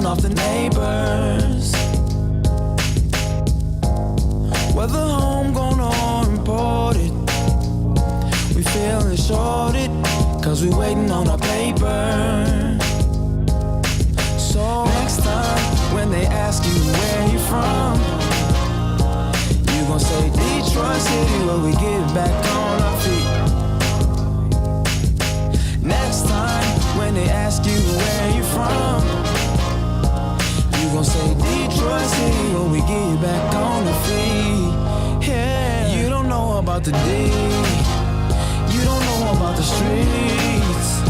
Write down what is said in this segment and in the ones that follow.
off the neighbors. Whether homegrown or imported, we feeling shorted, cause we waiting on our paper. So next time when they ask you where you from, you gon' say Detroit City, where we get back on our feet. Next time when they ask you where you from, you gon' say Detroit City, where we get back on our feet. Yeah, you don't know about the D, you don't know about the streets,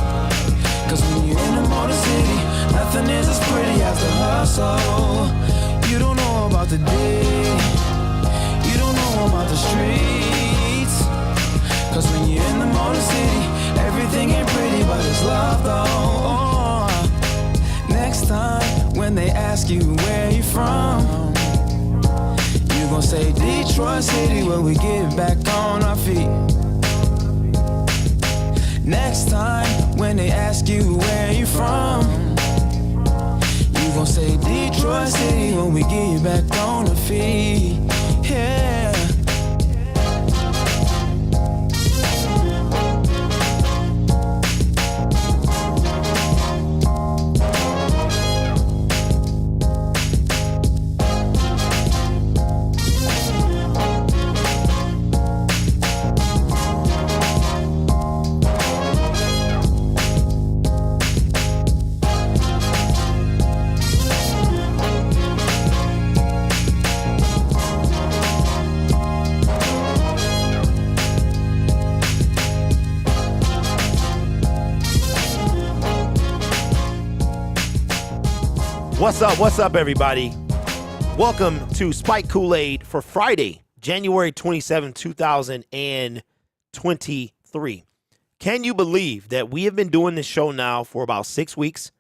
cause when you're in the Motor City, nothing is as pretty as the hustle. You don't know about the D, you don't know about the streets, cause when you're in the Motor City, everything ain't pretty but it's love though. Next time when they ask you where you from, you gon' say Detroit City, where we get back on our feet. Next time when they ask you where you from, you gon' say Detroit City, when we get back on our feet. Yeah. What's up, everybody? Welcome to Spike Kool-Aid for Friday, January 27, 2023. Can you believe that we have been doing this show now for about 6 weeks?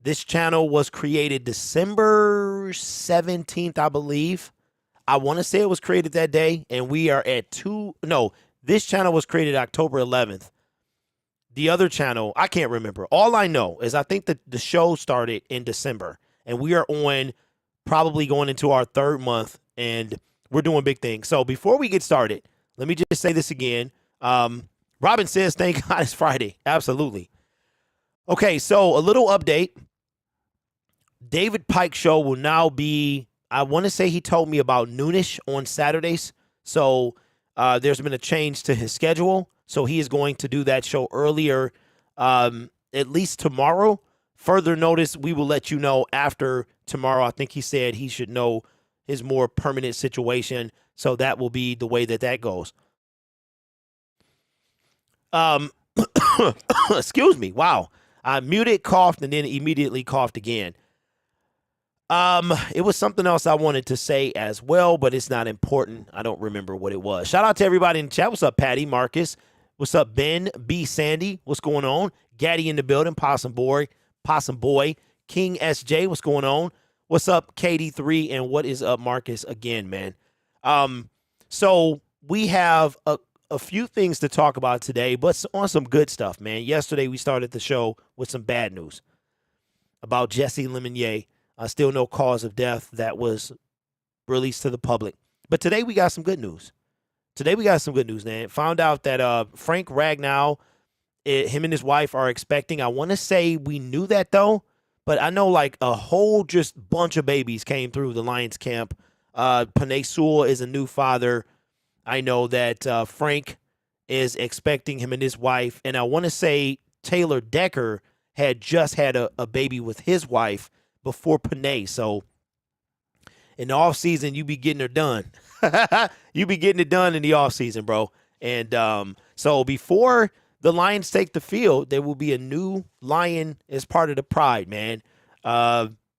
This channel was created December 17th, I believe. I want to say it was created that day, and we are at this channel was created October 11th. The other channel, I can't remember. All I know is I think that the show started in December, and we are on probably going into our third month, and we're doing big things. So before we get started, let me just say this again. Robin says, thank God it's Friday. Absolutely. Okay, so a little update. David Pike show will now be, I want to say he told me about noonish on Saturdays. So there's been a change to his schedule. So he is going to do that show earlier, at least tomorrow. Further notice, we will let you know after tomorrow. I think he said he should know his more permanent situation. So that will be the way that goes. Excuse me. Wow. I muted, coughed, and then immediately coughed again. It was something else I wanted to say as well, but it's not important. I don't remember what it was. Shout out to everybody in the chat. What's up, Patty, Marcus? What's up, Ben, B, Sandy? What's going on? Gaddy in the building, Possum Boy, King SJ, what's going on? What's up, KD3, and what is up, Marcus, again, man? So we have a few things to talk about today, but on some good stuff, man. Yesterday, we started the show with some bad news about Jesse Lemonnier. Still no cause of death that was released to the public. But today, we got some good news. Man. Found out that Frank Ragnow, him and his wife are expecting. I want to say we knew that, though. But I know like a whole just bunch of babies came through the Lions camp. Panay Sewell is a new father. I know that Frank is expecting, him and his wife. And I want to say Taylor Decker had just had a baby with his wife before Panay. So in the offseason, you be getting her done. You be getting it done in the offseason, bro. And so before the Lions take the field, there will be a new Lion as part of the Pride, man,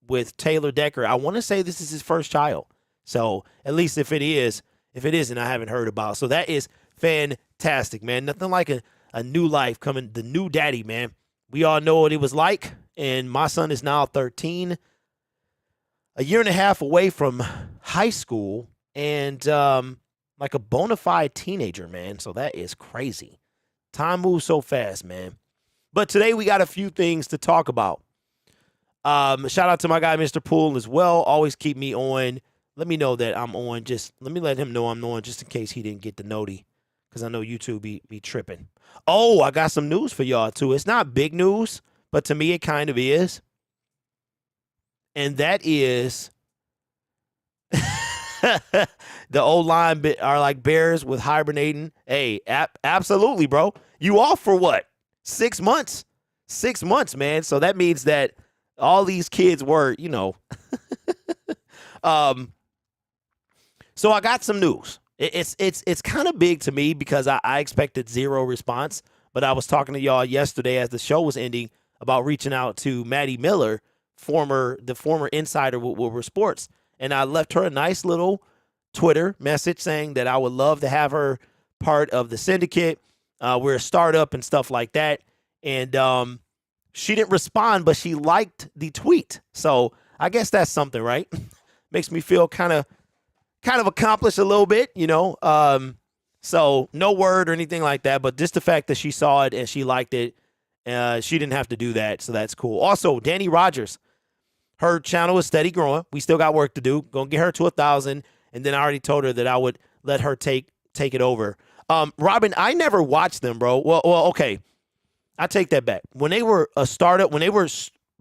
with Taylor Decker. I want to say this is his first child. So at least if it isn't, I haven't heard about. So that is fantastic, man. Nothing like a new life coming, the new daddy, man. We all know what it was like. And my son is now 13, a year and a half away from high school. And like a bona fide teenager, man. So that is crazy. Time moves so fast, man. But today we got a few things to talk about. Shout out to my guy, Mr. Poole, as well. Always keep me on. Let me know that I'm on. Just let me let him know I'm on just in case he didn't get the noti. Because I know YouTube be tripping. Oh, I got some news for y'all, too. It's not big news, but to me it kind of is. And that is the O-line are like bears with hibernating. Hey, absolutely, bro. You off for what? 6 months? 6 months, man. So that means that all these kids were, So I got some news. It's kind of big to me because I expected zero response. But I was talking to y'all yesterday as the show was ending about reaching out to Maddie Miller, the former insider with Woodward Sports. And I left her a nice little Twitter message saying that I would love to have her part of the Syndicate. We're a startup and stuff like that. And she didn't respond, but she liked the tweet. So I guess that's something, right? Makes me feel kind of accomplished a little bit, So no word or anything like that, but just the fact that she saw it and she liked it, she didn't have to do that, so that's cool. Also, Danny Rogers, her channel is steady growing. We still got work to do. Gonna get her to 1,000, and then I already told her that I would let her take it over. Robin, I never watched them, bro. Well, okay, I take that back. When they were a startup, when they were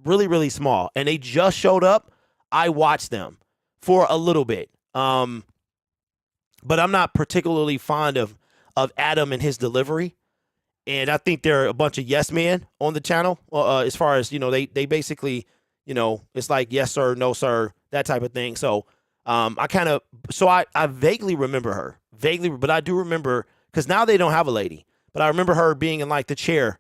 really, really small, and they just showed up, I watched them for a little bit. But I'm not particularly fond of Adam and his delivery. And I think they're a bunch of yes men on the channel. As far as, they basically, it's like yes, sir, no, sir, that type of thing. So I vaguely remember her. But I do remember, because now they don't have a lady. But I remember her being in like the chair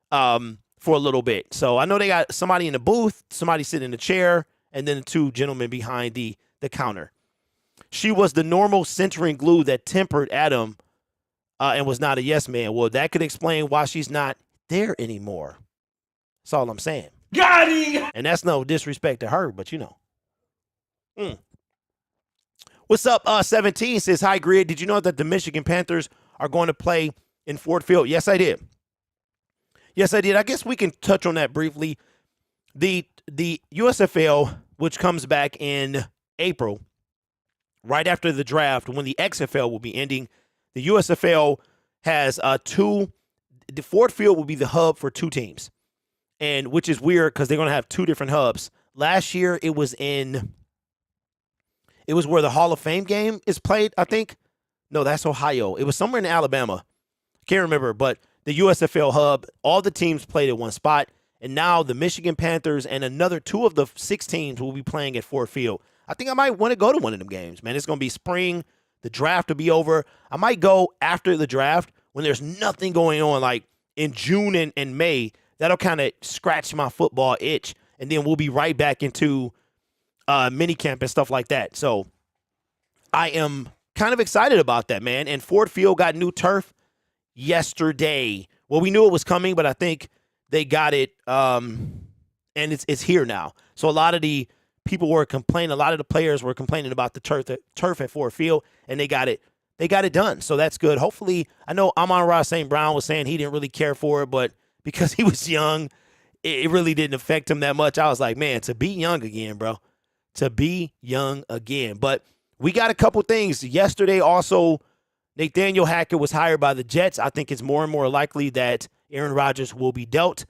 for a little bit. So I know they got somebody in the booth, somebody sitting in the chair, and then the two gentlemen behind the counter. She was the normal centering glue that tempered Adam and was not a yes man. Well, that could explain why she's not there anymore. That's all I'm saying. Got him! And that's no disrespect to her, but What's up, 17 says, hi, Grid. Did you know that the Michigan Panthers are going to play in Ford Field? Yes, I did. I guess we can touch on that briefly. The USFL, which comes back in April, right after the draft, when the XFL will be ending, the USFL has the Ford Field will be the hub for two teams, and which is weird because they're going to have two different hubs. Last year, it was where the Hall of Fame game is played, I think. No, that's Ohio. It was somewhere in Alabama. Can't remember, but the USFL hub, all the teams played at one spot. And now the Michigan Panthers and another 2 of the 6 teams will be playing at Ford Field. I think I might want to go to one of them games, man. It's going to be spring. The draft will be over. I might go after the draft when there's nothing going on, like in June and May. That'll kind of scratch my football itch. And then we'll be right back into minicamp and stuff like that. So I am kind of excited about that, man. And Ford Field got new turf yesterday. Well, we knew it was coming, but I think they got it, and it's here now. So a lot of the people were complaining. A lot of the players were complaining about the turf at Ford Field, and they got it done. So that's good. Hopefully, I know Amon-Ra St. Brown was saying he didn't really care for it, but because he was young, it really didn't affect him that much. I was like, man, to be young again, bro. To be young again. But we got a couple things. Yesterday, also, Nathaniel Hackett was hired by the Jets. I think it's more and more likely that Aaron Rodgers will be dealt.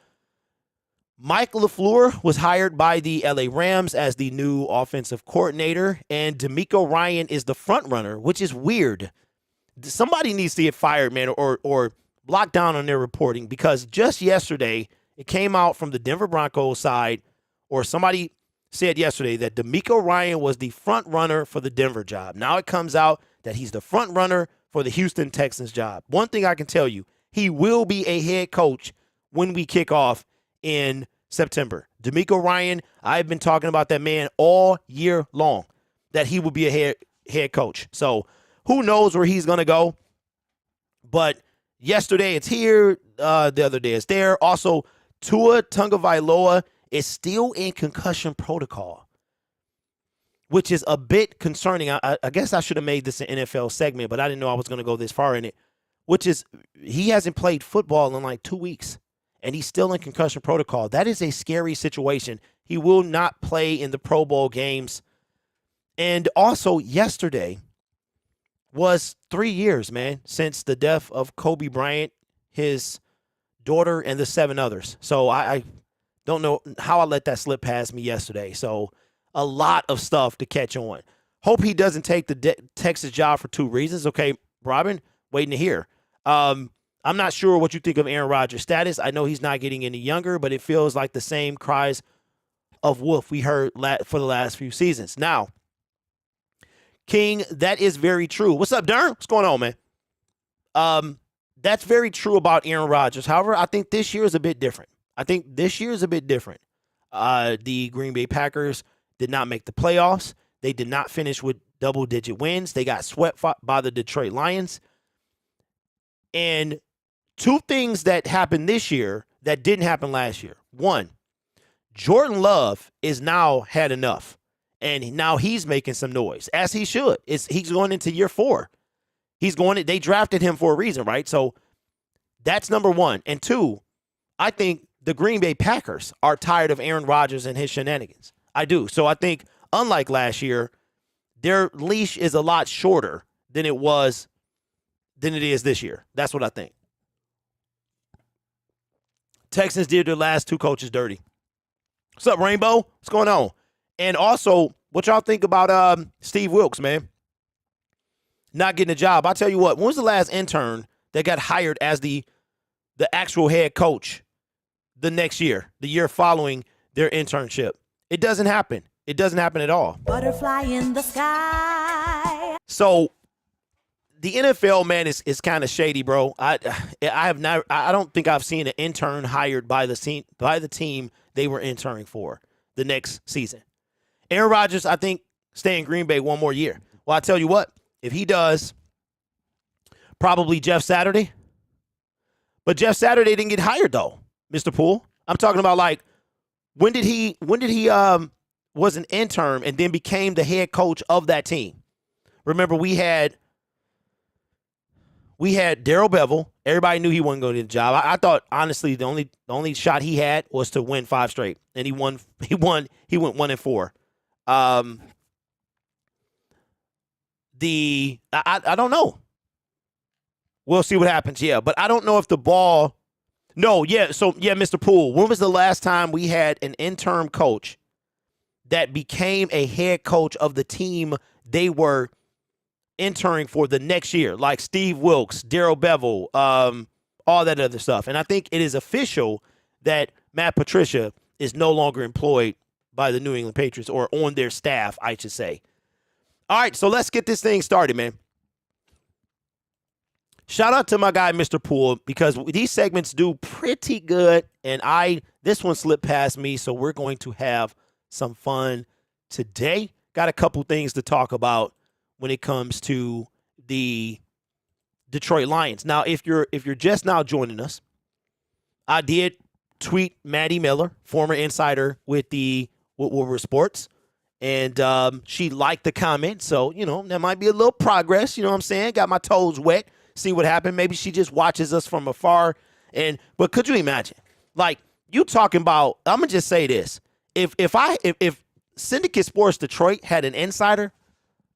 Mike LaFleur was hired by the LA Rams as the new offensive coordinator, and D'Amico Ryan is the front runner, which is weird. Somebody needs to get fired, man, or lock down on their reporting, because just yesterday it came out from the Denver Broncos side, or somebody said yesterday that D'Amico Ryan was the front runner for the Denver job. Now it comes out that he's the front runner for the Houston Texans job. One thing I can tell you, he will be a head coach when we kick off in September. D'Amico Ryan, I've been talking about that man all year long, that he will be a head coach. So who knows where he's going to go. But yesterday it's here. The other day it's there. Also, Tua Tagovailoa is still in concussion protocol, which is a bit concerning. I guess I should have made this an NFL segment, but I didn't know I was going to go this far in it, which is he hasn't played football in like 2 weeks. and he's still in concussion protocol. That is a scary situation. He will not play in the Pro Bowl games. And also yesterday was 3 years, man, since the death of Kobe Bryant, his daughter, and the 7 others. So I don't know how I let that slip past me yesterday. So a lot of stuff to catch on. Hope he doesn't take the Texas job for 2 reasons. Okay, Robin, waiting to hear. I'm not sure what you think of Aaron Rodgers' status. I know he's not getting any younger, but it feels like the same cries of wolf we heard for the last few seasons. Now, King, that is very true. What's up, Dern? What's going on, man? That's very true about Aaron Rodgers. However, I think this year is a bit different. The Green Bay Packers did not make the playoffs. They did not finish with double-digit wins. They got swept by the Detroit Lions. And 2 things that happened this year that didn't happen last year. 1, Jordan Love is now had enough. And now he's making some noise, as he should. He's going into year 4. They drafted him for a reason, right? So that's number 1. And 2, I think the Green Bay Packers are tired of Aaron Rodgers and his shenanigans. I do. So I think, unlike last year, their leash is a lot shorter than it is this year. That's what I think. Texans did their last 2 coaches dirty. What's up, Rainbow? What's going on? And also, what y'all think about Steve Wilkes, man? Not getting a job. I'll tell you what, when was the last intern that got hired as the actual head coach the next year, the year following their internship? It doesn't happen. It doesn't happen at all. Butterfly in the sky. So the NFL, man, is kind of shady, bro. I don't think I've seen an intern hired by the team they were interning for the next season. Aaron Rodgers, I think, stay in Green Bay 1 more year. Well, I tell you what, if he does, probably Jeff Saturday. But Jeff Saturday didn't get hired though, Mr. Poole. I'm talking about, like, when did he was an intern and then became the head coach of that team? Remember, we had Darrell Bevel. Everybody knew he wasn't going to get a job. I thought, honestly, the only shot he had was to win 5 straight, and he went 1-4. I don't know. We'll see what happens. Yeah, but I don't know if the ball. No, yeah. So yeah, Mr. Poole, when was the last time we had an interim coach that became a head coach of the team they were interning for the next year, like Steve Wilkes, Darrell Bevel, all that other stuff? And I think it is official that Matt Patricia is no longer employed by the New England Patriots, or on their staff, I should say. All right, so let's get this thing started, man. Shout out to my guy, Mr. Poole, because these segments do pretty good, and this one slipped past me, so we're going to have some fun today. Got a couple things to talk about when it comes to the Detroit Lions. Now, if you're just now joining us, I did tweet Maddie Miller, former insider with Woodward Sports, and she liked the comment. So, there might be a little progress. You know what I'm saying? Got my toes wet. See what happened. Maybe she just watches us from afar. But could you imagine? Like, you talking about, I'm going to just say this. If Syndicate Sports Detroit had an insider,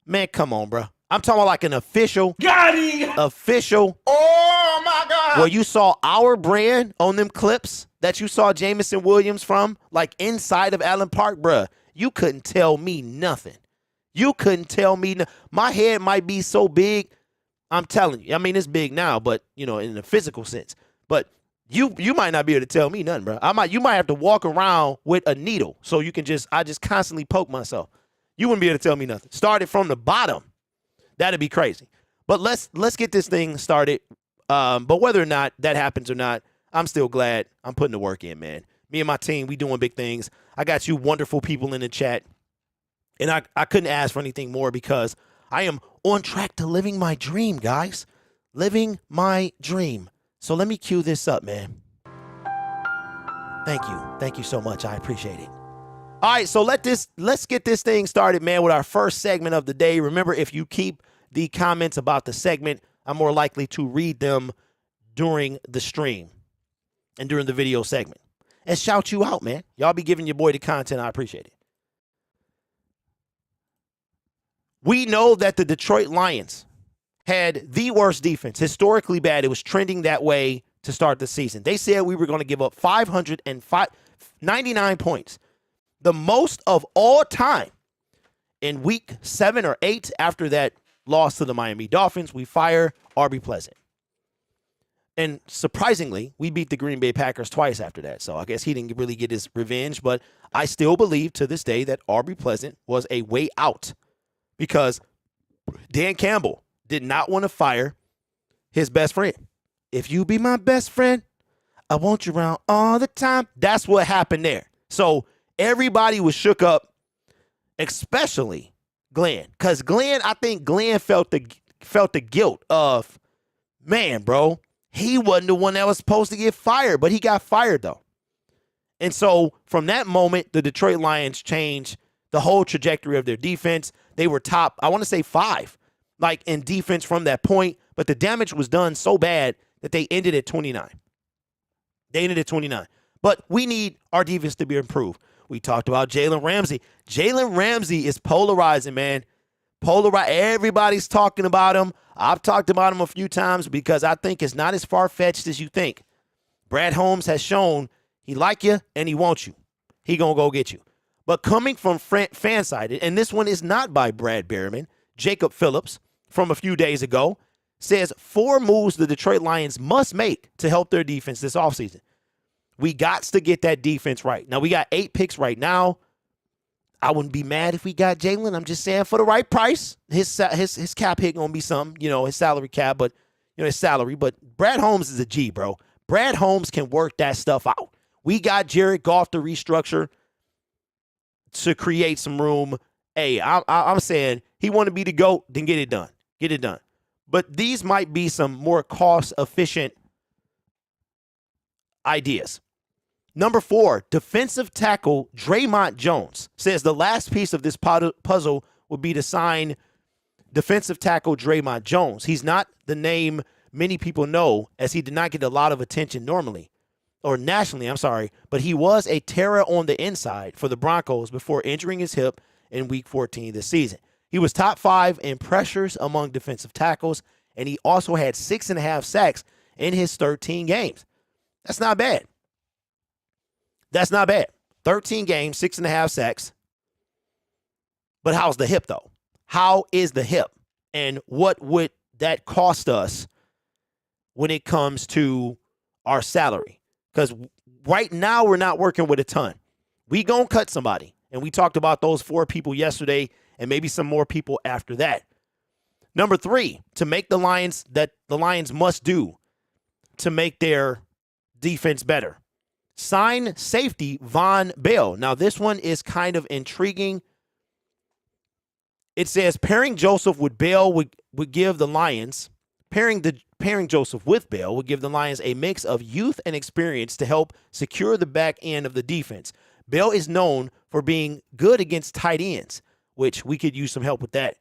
man, come on, bro. I'm talking about like an official. Got him! Official. Oh, my God. Where you saw our brand on them clips that you saw Jameson Williams from, like inside of Allen Park, bruh. You couldn't tell me nothing. My head might be so big, I'm telling you. I mean, it's big now, but, in the physical sense. But you might not be able to tell me nothing, bro. You might have to walk around with a needle so you can I just constantly poke myself. You wouldn't be able to tell me nothing. Started from the bottom. That'd be crazy. But let's get this thing started. But whether or not that happens or not, I'm still glad I'm putting the work in, man. Me and my team, we doing big things. I got you wonderful people in the chat. And I couldn't ask for anything more because I am on track to living my dream, guys. Living my dream. So let me cue this up, man. Thank you. Thank you so much. I appreciate it. All right, so let's get this thing started, man, with our first segment of the day. Remember, if you keep the comments about the segment, I'm more likely to read them during the stream. and during the video segment and shout you out, man. Y'all be giving your boy the content. I appreciate it. We know that the Detroit Lions had the worst defense, historically bad. It was trending that way to start the season. They said we were going to give up 599 points, the most of all time. In week 7 or 8 after that loss to the Miami Dolphins, we fire Arby Pleasant. And surprisingly, we beat the Green Bay Packers twice after that. So I guess he didn't really get his revenge, but I still believe to this day that Arby Pleasant was a way out because Dan Campbell did not want to fire his best friend. If you be my best friend, I want you around all the time. That's what happened there. So everybody was shook up, especially Glenn. Because Glenn, I think Glenn felt the guilt of, man, bro, he wasn't the one that was supposed to get fired, but he got fired, though. And so from that moment, the Detroit Lions changed the whole trajectory of their defense. They were top, I want to say 5, like in defense from that point, but the damage was done so bad that they ended at 29. They ended at 29. But we need our defense to be improved. We talked about Jalen Ramsey. Jalen Ramsey is polarizing, man. Everybody's talking about him. I've talked about him a few times because I think it's not as far-fetched as you think. Brad Holmes has shown he like you and he wants you. He gonna go get you. But coming from Fansided, and this one is not by Brad Behrman, Jacob Phillips from a few days ago, says 4 moves the Detroit Lions must make to help their defense this offseason. We got to get that defense right. Now, we got 8 picks right now. I wouldn't be mad if we got Jalen. I'm just saying for the right price. His cap hit going to be something, his salary cap, but, his salary. But Brad Holmes is a G, bro. Brad Holmes can work that stuff out. We got Jared Goff to restructure to create some room. Hey, I'm saying he want to be the GOAT, then get it done. Get it done. But these might be some more cost-efficient ideas. Number 4, defensive tackle Draymond Jones says the last piece of this puzzle would be to sign defensive tackle Draymond Jones. He's not the name many people know, as he did not get a lot of attention nationally, but he was a terror on the inside for the Broncos before injuring his hip in Week 14 this season. He was top 5 in pressures among defensive tackles, and he also had 6.5 sacks in his 13 games. That's not bad. 13 games, 6.5 sacks. But how's the hip, though? How is the hip? And what would that cost us when it comes to our salary? Because right now we're not working with a ton. We gonna cut somebody. And we talked about those 4 people yesterday and maybe some more people after that. Number 3, to make the Lions must do to make their defense better. Sign safety Von Bell. Now, this one is kind of intriguing. It says pairing Joseph with Bell would give the Lions, pairing Joseph with Bell would give the Lions a mix of youth and experience to help secure the back end of the defense. Bell is known for being good against tight ends, which we could use some help with that.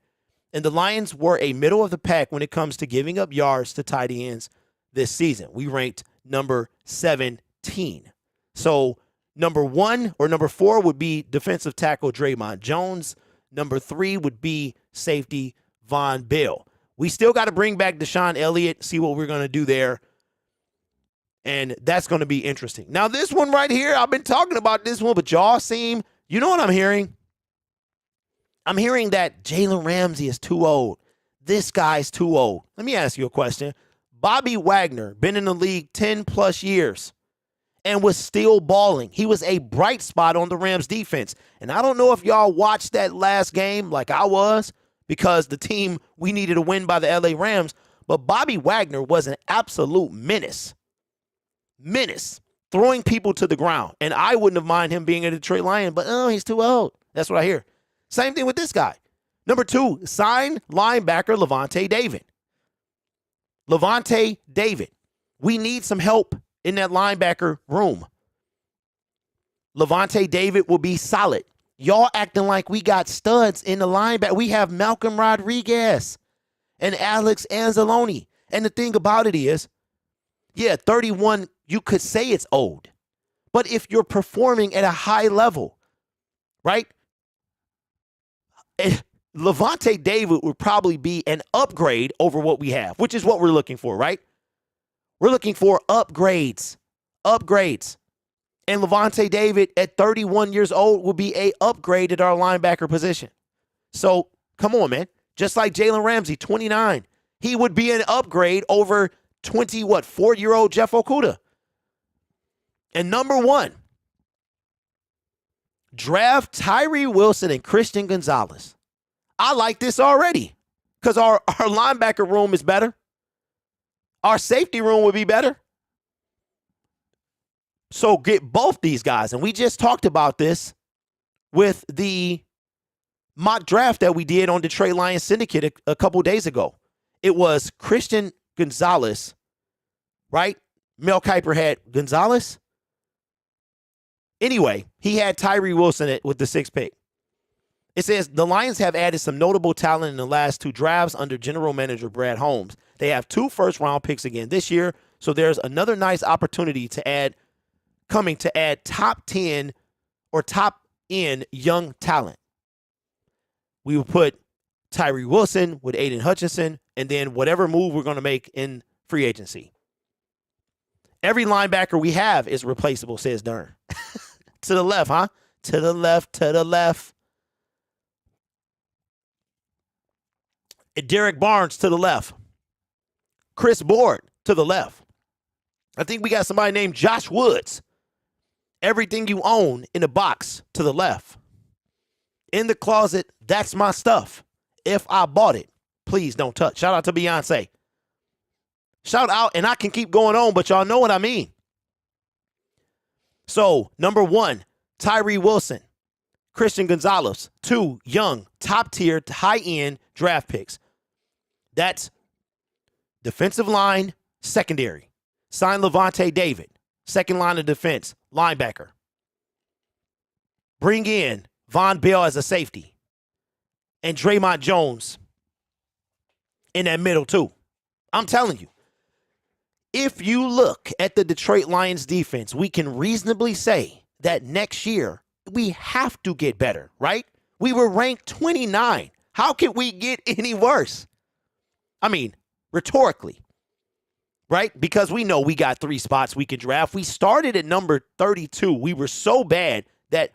And the Lions were a middle of the pack when it comes to giving up yards to tight ends this season. We ranked number 17. So number 1 or number 4 would be defensive tackle Draymond Jones. Number 3 would be safety Von Bell. We still got to bring back Deshaun Elliott, see what we're going to do there. And that's going to be interesting. Now, this one right here, I've been talking about this one, but y'all seem, you know what I'm hearing? I'm hearing that Jalen Ramsey is too old. This guy's too old. Let me ask you a question. Bobby Wagner, been in the league 10 plus years and was still balling. He was a bright spot on the Rams defense. And I don't know if y'all watched that last game like I was, because the team we needed to win by the LA Rams, but Bobby Wagner was an absolute menace. Throwing people to the ground. And I wouldn't have minded him being a Detroit Lion, but he's too old. That's what I hear. Same thing with this guy. Number 2, sign linebacker Levante David. Levante David. We need some help in that linebacker room. Levante David will be solid. Y'all acting like we got studs in the linebacker. We have Malcolm Rodriguez and Alex Anzalone. And the thing about it is, 31 you could say it's old. But if you're performing at a high level, right? Levante David would probably be an upgrade over what we have, which is what we're looking for, right? We're looking for upgrades. And Levante David at 31 years old will be a upgrade at our linebacker position. So come on, man. Just like Jalen Ramsey, 29. He would be an upgrade over 4-year-old Jeff Okudah. And number 1, draft Tyree Wilson and Christian Gonzalez. I like this already because our linebacker room is better. Our safety room would be better. So get both these guys. And we just talked about this with the mock draft that we did on Detroit Lions Syndicate a couple days ago. It was Christian Gonzalez, right? Mel Kiper had Gonzalez. Anyway, he had Tyree Wilson with the 6th pick. It says the Lions have added some notable talent in the last 2 drafts under general manager Brad Holmes. They have 2 first-round picks again this year, so there's another nice opportunity to add top 10 or top-end young talent. We will put Tyree Wilson with Aiden Hutchinson, and then whatever move we're going to make in free agency. Every linebacker we have is replaceable, says Dern. To the left, huh? To the left. Derek Barnes to the left. Chris Board to the left. I think we got somebody named Josh Woods. Everything you own in a box to the left. In the closet, that's my stuff. If I bought it, please don't touch. Shout out to Beyonce. Shout out, and I can keep going on, but y'all know what I mean. So, number 1, Tyree Wilson. Christian Gonzalez. 2, young, top-tier, high-end draft picks. That's defensive line, secondary. Sign Levante David. Second line of defense, linebacker. Bring in Von Bell as a safety. And Draymond Jones in that middle, too. I'm telling you. If you look at the Detroit Lions defense, we can reasonably say that next year we have to get better, right? We were ranked 29. How can we get any worse? I mean, rhetorically, right? Because we know we got 3 spots we could draft. We started at number 32. We were so bad that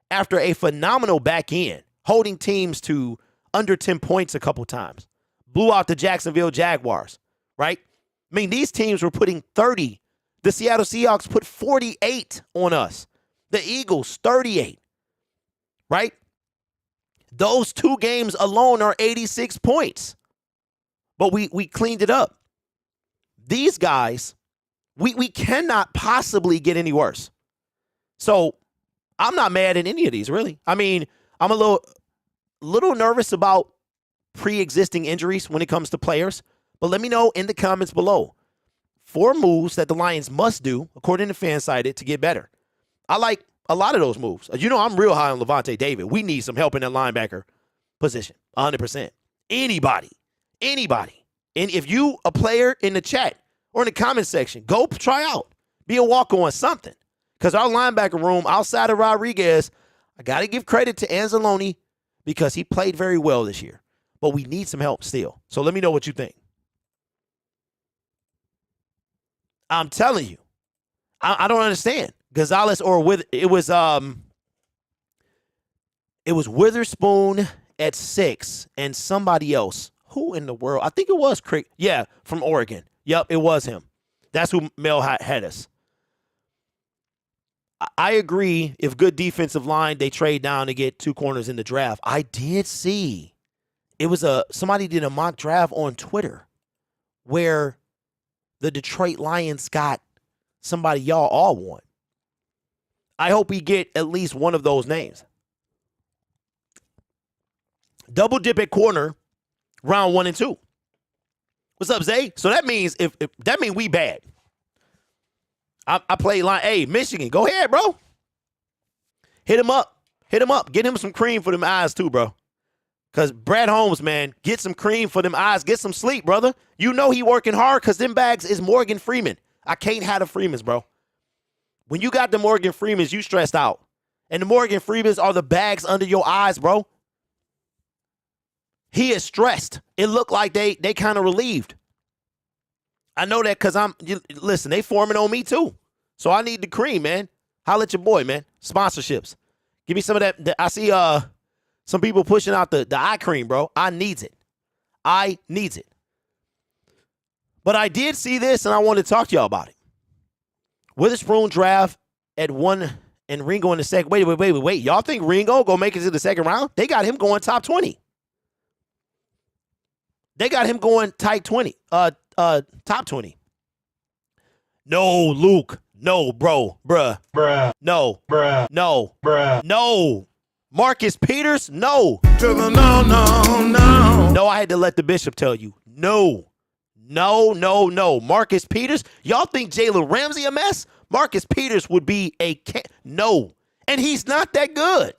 after a phenomenal back end, holding teams to under 10 points a couple times, blew out the Jacksonville Jaguars, right? I mean, these teams were putting 30. The Seattle Seahawks put 48 on us. The Eagles, 38, right? Those 2 games alone are 86 points. But we cleaned it up. These guys, we cannot possibly get any worse. So I'm not mad at any of these, really. I mean, I'm a little nervous about pre-existing injuries when it comes to players. But let me know in the comments below 4 moves that the Lions must do, according to Fansided, to get better. I like a lot of those moves. You know, I'm real high on Levante David. We need some help in that linebacker position, 100%. Anybody. And if you a player in the chat or in the comment section, go try out. Be a walk-on, something. Because our linebacker room, outside of Rodriguez, I got to give credit to Anzalone because he played very well this year. But we need some help still. So let me know what you think. I'm telling you, I don't understand. Gonzalez it was Witherspoon at 6 and somebody else. Who in the world? I think it was Crick. Yeah, from Oregon. Yep, it was him. That's who Mel had us. I agree. If good defensive line, they trade down to get 2 corners in the draft. I did see it was somebody did a mock draft on Twitter where the Detroit Lions got somebody y'all all want. I hope we get at least one of those names. Double dip at corner, round 1 and 2. What's up, Zay? So that means if that means we bad. I play line. Hey, Michigan, go ahead, bro. Hit him up. Get him some cream for them eyes too, bro. Because Brad Holmes, man, get some cream for them eyes. Get some sleep, brother. You know he working hard because them bags is Morgan Freeman. I can't have the Freemans, bro. When you got the Morgan Freemans, you stressed out. And the Morgan Freemans are the bags under your eyes, bro. He is stressed. It looked like they kind of relieved. I know that because listen, they forming on me too. So I need the cream, man. Holla at your boy, man. Sponsorships. Give me some of that. I see some people pushing out the eye cream, bro. I needs it. I needs it. But I did see this, and I wanted to talk to y'all about it. Witherspoon draft at 1 and Ringo in the second. Wait. Y'all think Ringo gonna make it to the second round? They got him going top 20. They got him going tight 20. Top 20. No, Luke. No, bro. Bruh. No. No. Marcus Peters? No. No, I had to let the bishop tell you. No. Marcus Peters? Y'all think Jalen Ramsey a mess? Marcus Peters would be no. And he's not that good.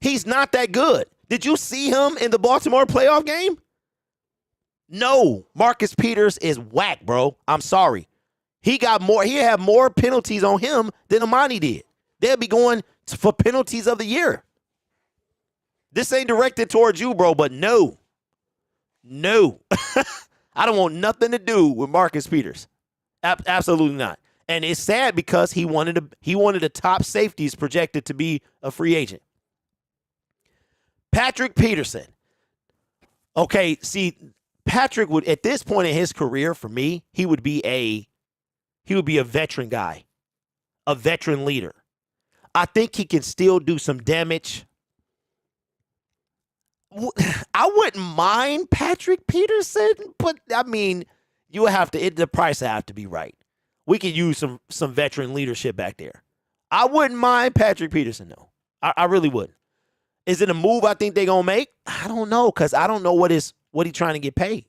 He's not that good. Did you see him in the Baltimore playoff game? No. Marcus Peters is whack, bro. I'm sorry. He had more penalties on him than Amani did. They'll be going for penalties of the year. This ain't directed towards you, bro, but no. I don't want nothing to do with Marcus Peters. Absolutely not. And it's sad because he wanted the top safeties projected to be a free agent. Patrick Peterson. Okay, see, Patrick would, at this point in his career, for me, he would be a veteran guy, a veteran leader. I think he can still do some damage. I wouldn't mind Patrick Peterson, but I mean, you would have to. The price would have to be right. We could use some veteran leadership back there. I wouldn't mind Patrick Peterson though. I really wouldn't. Is it a move I think they're gonna make? I don't know, because I don't know what he's trying to get paid.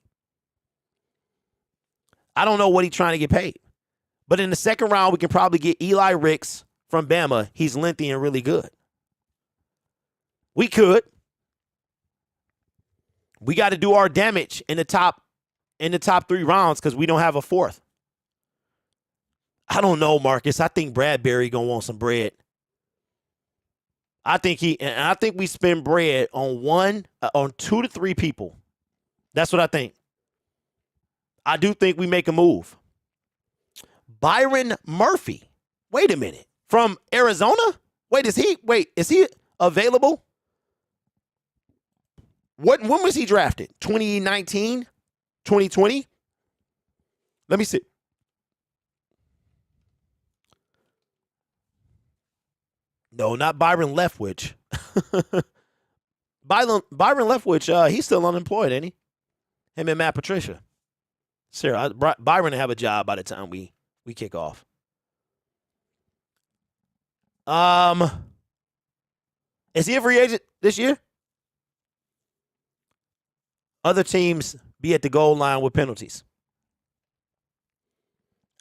I don't know what he's trying to get paid. But in the second round, we can probably get Eli Ricks from Bama. He's lengthy and really good. We could. We got to do our damage in the top 3 rounds because we don't have a fourth. I don't know, Marcus. I think Bradbury gonna want some bread. I think we spend bread on 2 to 3 people. That's what I think. I do think we make a move. Byron Murphy. Wait a minute. From Arizona? Is he available? When was he drafted? 2019? 2020? Let me see. No, not Byron Leftwich. Byron Leftwich, he's still unemployed, ain't he? Him and Matt Patricia. Sarah, Byron will have a job by the time we kick off. Is he a free agent this year? Other teams be at the goal line with penalties.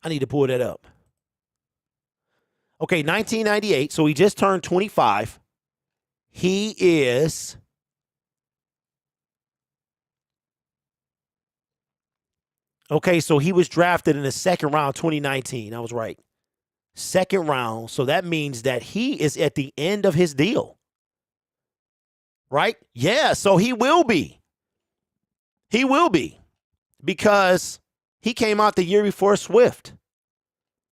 I need to pull that up. Okay, 1998. So he just turned 25. He is okay, so he was drafted in the second round, 2019. I was right. Second round. So that means that he is at the end of his deal. Right? Yeah, so he will be. He will be. Because he came out the year before Swift.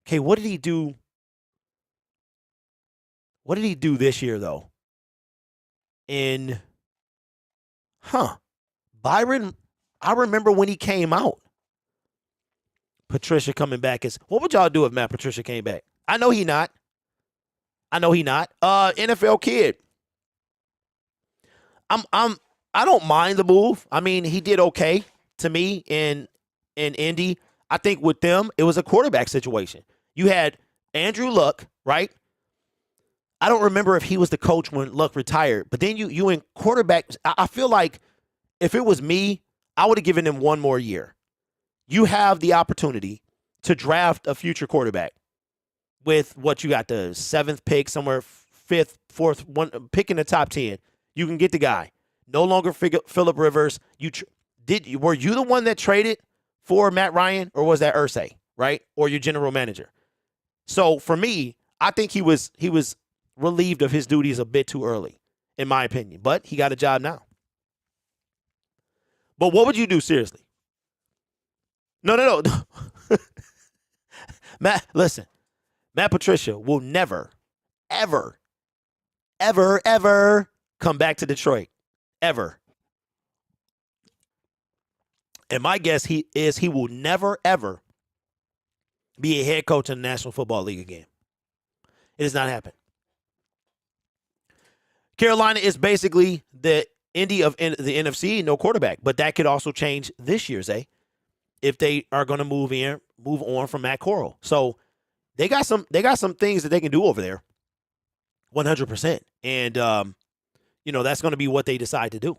Okay, what did he do? What did he do this year, though? Byron, I remember when he came out. Patricia coming back what would y'all do if Matt Patricia came back? I know he not. NFL kid. I don't mind the move. I mean, he did okay to me in Indy. I think with them, it was a quarterback situation. You had Andrew Luck, right? I don't remember if he was the coach when Luck retired, but then you in quarterback. I feel like if it was me, I would have given him one more year. You have the opportunity to draft a future quarterback with what you got, the 7th pick, somewhere 5th, 4th, one pick in the top 10. You can get the guy. No longer Phillip Rivers. Were you the one that traded for Matt Ryan, or was that Irsay? right? Or your general manager. So for me, I think he was relieved of his duties a bit too early, in my opinion. But he got a job now. But what would you do seriously? No. Matt, listen. Matt Patricia will never, ever, ever, ever come back to Detroit. Ever. And my guess he will never, ever be a head coach in the National Football League again. It does not happen. Carolina is basically the Indy of the NFC, no quarterback. But that could also change this year's, if they are going to move on from Matt Corral. So they got some things that they can do over there, 100%. And that's going to be what they decide to do.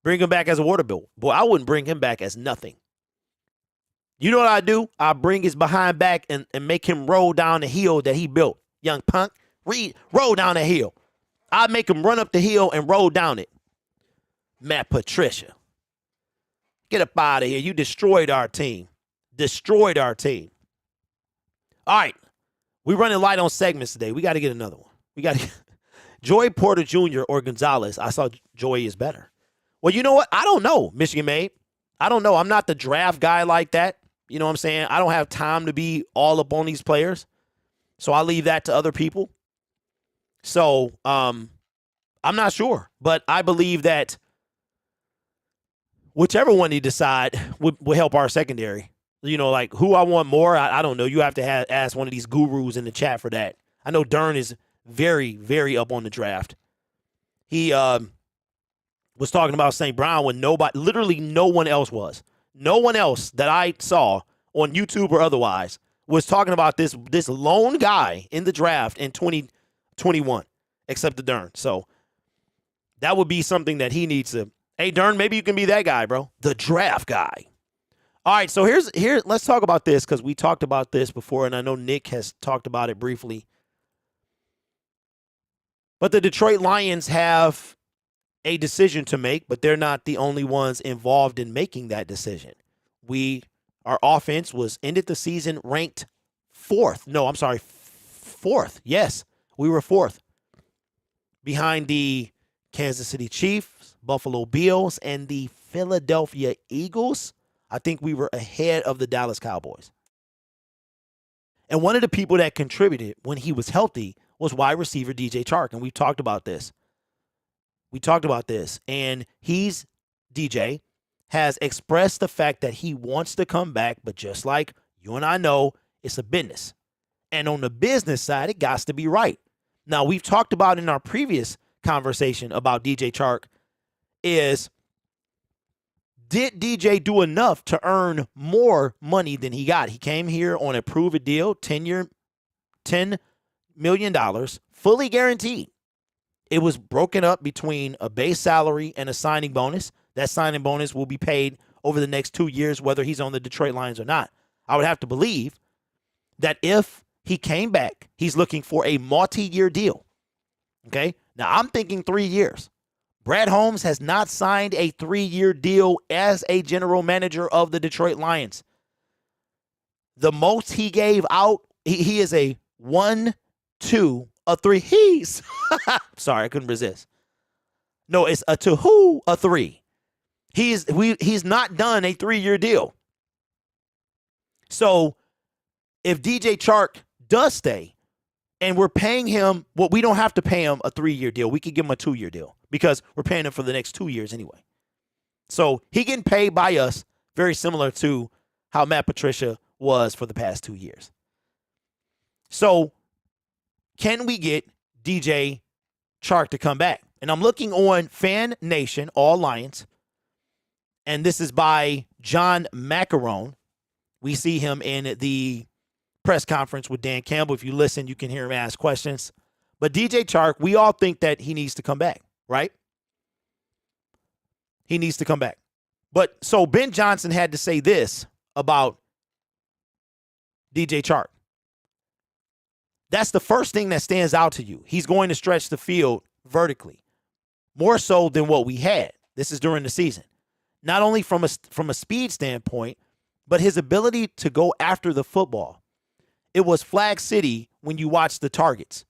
Bring him back as a water bill. Boy, I wouldn't bring him back as nothing. You know what I do? I bring his behind back and make him roll down the hill that he built. Young punk, roll down the hill. I make him run up the hill and roll down it. Matt Patricia. Get up out of here. You destroyed our team. Destroyed our team. All right. We're running light on segments today. We got to get another one. We got to Joey Porter Jr. or Gonzalez. I saw Joey is better. Well, you know what? I don't know, Michigan Made. I don't know. I'm not the draft guy like that. You know what I'm saying? I don't have time to be all up on these players. So I leave that to other people. So I'm not sure. But I believe that whichever one you decide will help our secondary. You know, like who I want more, I don't know. You have to ask one of these gurus in the chat for that. I know Dern is very, very up on the draft. He was talking about St. Brown when literally no one else was. No one else that I saw on YouTube or otherwise was talking about this lone guy in the draft in 2021, except the Dern. So that would be something that he needs to. Hey, Dern, maybe you can be that guy, bro. The draft guy. All right, so here. Let's talk about this because we talked about this before, and I know Nick has talked about it briefly. But the Detroit Lions have a decision to make, but they're not the only ones involved in making that decision. Our offense ended the season ranked fourth. No, I'm sorry, fourth. Yes, we were fourth. Behind the Kansas City Chiefs, Buffalo Bills, and the Philadelphia Eagles. I think we were ahead of the Dallas Cowboys. And one of the people that contributed when he was healthy was wide receiver DJ Chark, and we talked about this. And DJ has expressed the fact that he wants to come back, but just like you and I know, it's a business. And on the business side, it got to be right. Now, we've talked about in our previous conversation about DJ Chark is, did DJ do enough to earn more money than he got? He came here on a prove-it deal, $10 million, fully guaranteed. It was broken up between a base salary and a signing bonus. That signing bonus will be paid over the next 2 years, whether he's on the Detroit Lions or not. I would have to believe that if he came back, he's looking for a multi-year deal. Okay? Now, I'm thinking 3 years. Brad Holmes has not signed a 3-year deal as a general manager of the Detroit Lions. The most he gave out, he is a 1, 2, a 3. He's sorry, I couldn't resist. No, it's a 2, a 3. He's not done a 3-year deal. So if DJ Chark does stay and we're paying him, well, we don't have to pay him a 3-year deal. We could give him a 2-year deal because we're paying him for the next 2 years anyway. So he getting paid by us, very similar to how Matt Patricia was for the past 2 years. So can we get DJ Chark to come back? And I'm looking on Fan Nation, all Lions, and this is by John Macaron. We see him in the press conference with Dan Campbell. If you listen, you can hear him ask questions. But DJ Chark, we all think that he needs to come back, right? He needs to come back. But so Ben Johnson had to say this about DJ Chark. That's the first thing that stands out to you. He's going to stretch the field vertically, more so than what we had. This is during the season. Not only from a speed standpoint, but his ability to go after the football. It was Flag City when you watch the targets.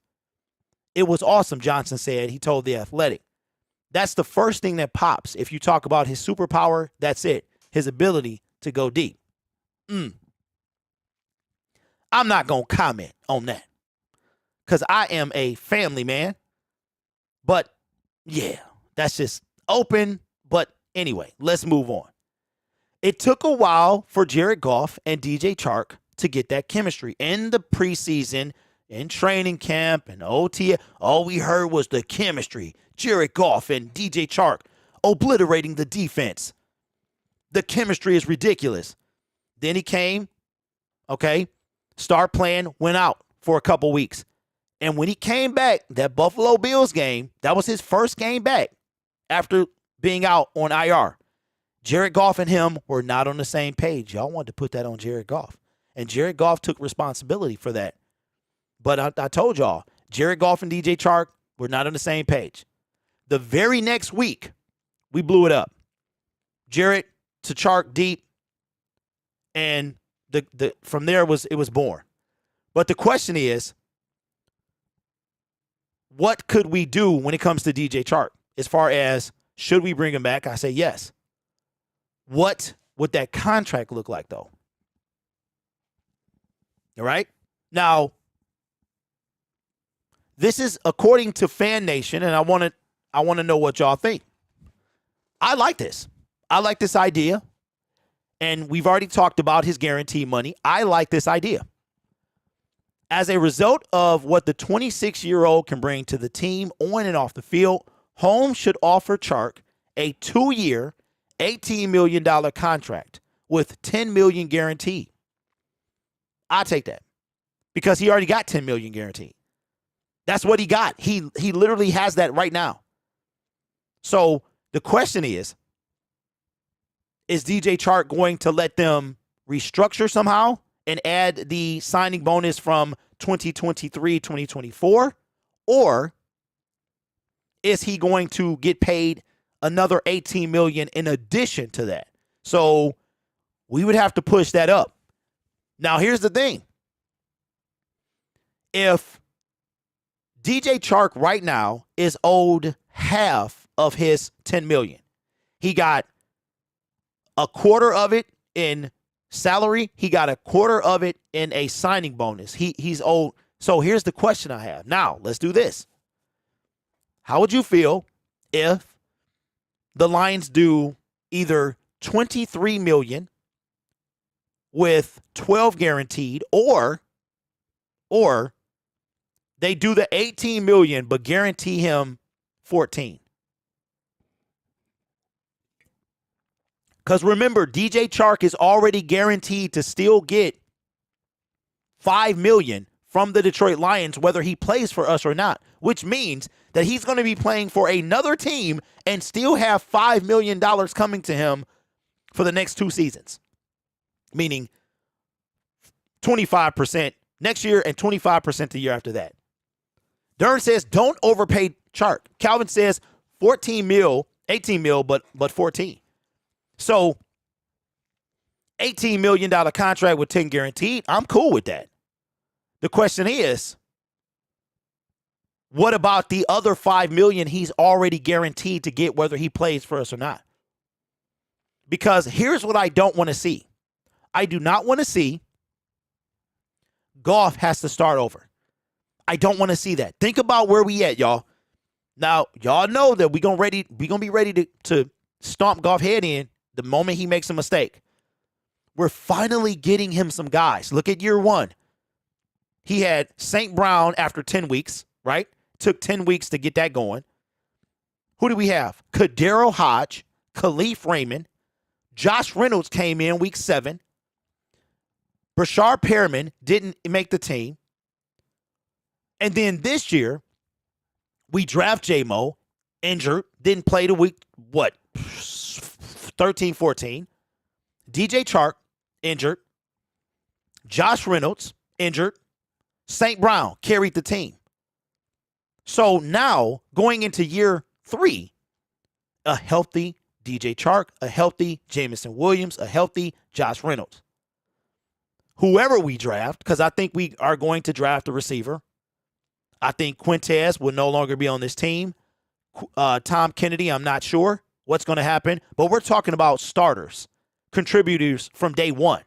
It was awesome, Johnson said. He told The Athletic. That's the first thing that pops. If you talk about his superpower, that's it. His ability to go deep. I'm not going to comment on that because I am a family man. But, yeah, that's just open. But anyway, let's move on. It took a while for Jared Goff and DJ Chark to get that chemistry in the preseason, in training camp, and OTA. All we heard was the chemistry. Jared Goff and DJ Chark obliterating the defense. The chemistry is ridiculous. Then he came, okay, start playing, went out for a couple weeks. And when he came back, that Buffalo Bills game, that was his first game back after being out on IR. Jared Goff and him were not on the same page. Y'all wanted to put that on Jared Goff. And Jared Goff took responsibility for that. But I told y'all, Jared Goff and DJ Chark were not on the same page. The very next week, we blew it up. Jared to Chark deep. And the from there it was born. But the question is, what could we do when it comes to DJ Chark? As far as, should we bring him back? I say yes. What would that contract look like, though? All right? Now, this is according to Fan Nation, and I want to know what y'all think. I like this. I like this idea. And we've already talked about his guarantee money. I like this idea. As a result of what the 26-year-old can bring to the team on and off the field, Holmes should offer Chark a 2-year, $18 million contract with $10 million guaranteed. I take that because he already got $10 million guaranteed. That's what he got. He literally has that right now. So the question is DJ Chark going to let them restructure somehow and add the signing bonus from 2023, 2024? Or is he going to get paid another $18 million in addition to that? So we would have to push that up. Now, here's the thing. If DJ Chark right now is owed half of his $10 million, he got a quarter of it in salary. He got a quarter of it in a signing bonus. He's owed. So here's the question I have. Now, let's do this. How would you feel if the Lions do either $23 million with 12 guaranteed, or they do the $18 million but guarantee him 14? Because remember, DJ Chark is already guaranteed to still get $5 million from the Detroit Lions, whether he plays for us or not, which means that he's going to be playing for another team and still have $5 million coming to him for the next 2 seasons, meaning 25% next year and 25% the year after that. Dern says, don't overpay Chark. Calvin says 18 mil, but 14. So, $18 million contract with 10 guaranteed, I'm cool with that. The question is, what about the other $5 million he's already guaranteed to get whether he plays for us or not? Because here's what I don't want to see. I do not want to see Goff has to start over. I don't want to see that. Think about where we at, y'all. Now, y'all know that we're gonna be ready to stomp Goff head in the moment he makes a mistake. We're finally getting him some guys. Look at year 1. He had St. Brown after 10 weeks, right? Took 10 weeks to get that going. Who do we have? Kadero Hodge, Khalif Raymond, Josh Reynolds came in week 7. Brashard Perriman didn't make the team. And then this year, we draft J-Mo, injured, didn't play the week, 13, 14. DJ Chark, injured. Josh Reynolds, injured. St. Brown carried the team. So now, going into year 3, a healthy DJ Chark, a healthy Jamison Williams, a healthy Josh Reynolds. whoever we draft, because I think we are going to draft a receiver. I think Quintez will no longer be on this team. Tom Kennedy, I'm not sure what's going to happen, but we're talking about starters, contributors from day one.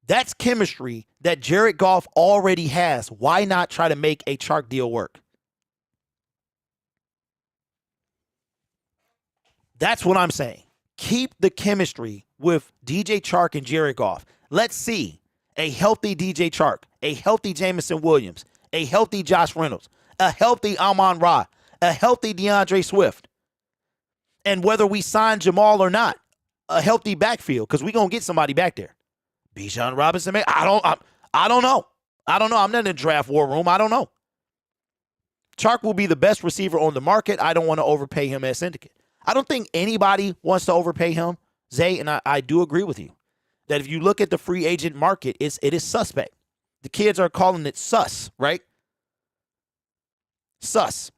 That's chemistry that Jared Goff already has. Why not try to make a Chark deal work? That's what I'm saying. Keep the chemistry with DJ Chark and Jared Goff. Let's see a healthy DJ Chark, a healthy Jameson Williams, a healthy Josh Reynolds, a healthy Amon-Ra, a healthy DeAndre Swift. And whether we sign Jamal or not, a healthy backfield, because we're going to get somebody back there. Bijan Robinson, man, I don't know. I don't know. I'm not in the draft war room. I don't know. Chark will be the best receiver on the market. I don't want to overpay him at Syndicate. I don't think anybody wants to overpay him, Zay, and I do agree with you that if you look at the free agent market, it is suspect. The kids are calling it sus, right? Sus.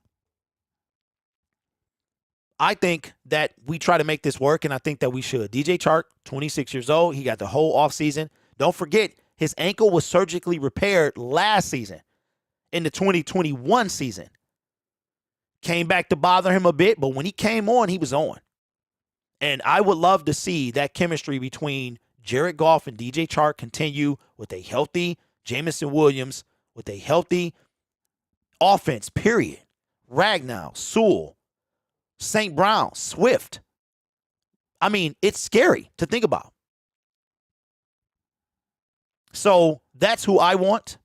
I think that we try to make this work, and I think that we should. DJ Chark, 26 years old. He got the whole offseason. Don't forget, his ankle was surgically repaired last season in the 2021 season. Came back to bother him a bit, but when he came on, he was on. And I would love to see that chemistry between Jared Goff and DJ Chark continue with a healthy Jameson Williams, with a healthy offense, period. Ragnow, Sewell, St. Brown, Swift. I mean, it's scary to think about. So that's who I want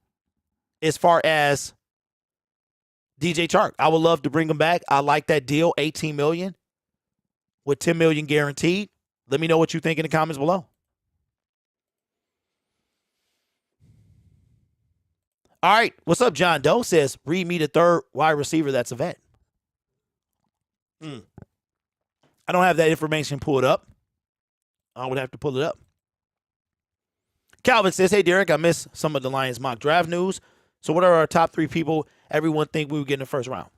as far as DJ Chark. I would love to bring him back. I like that deal, $18 million with $10 million guaranteed. Let me know what you think in the comments below. All right, what's up, John Doe? Says, read me the third wide receiver that's a vet. I don't have that information pulled up. I would have to pull it up. Calvin says, hey, Derek, I missed some of the Lions mock draft news. So what are our top three people everyone think we would get in the first round?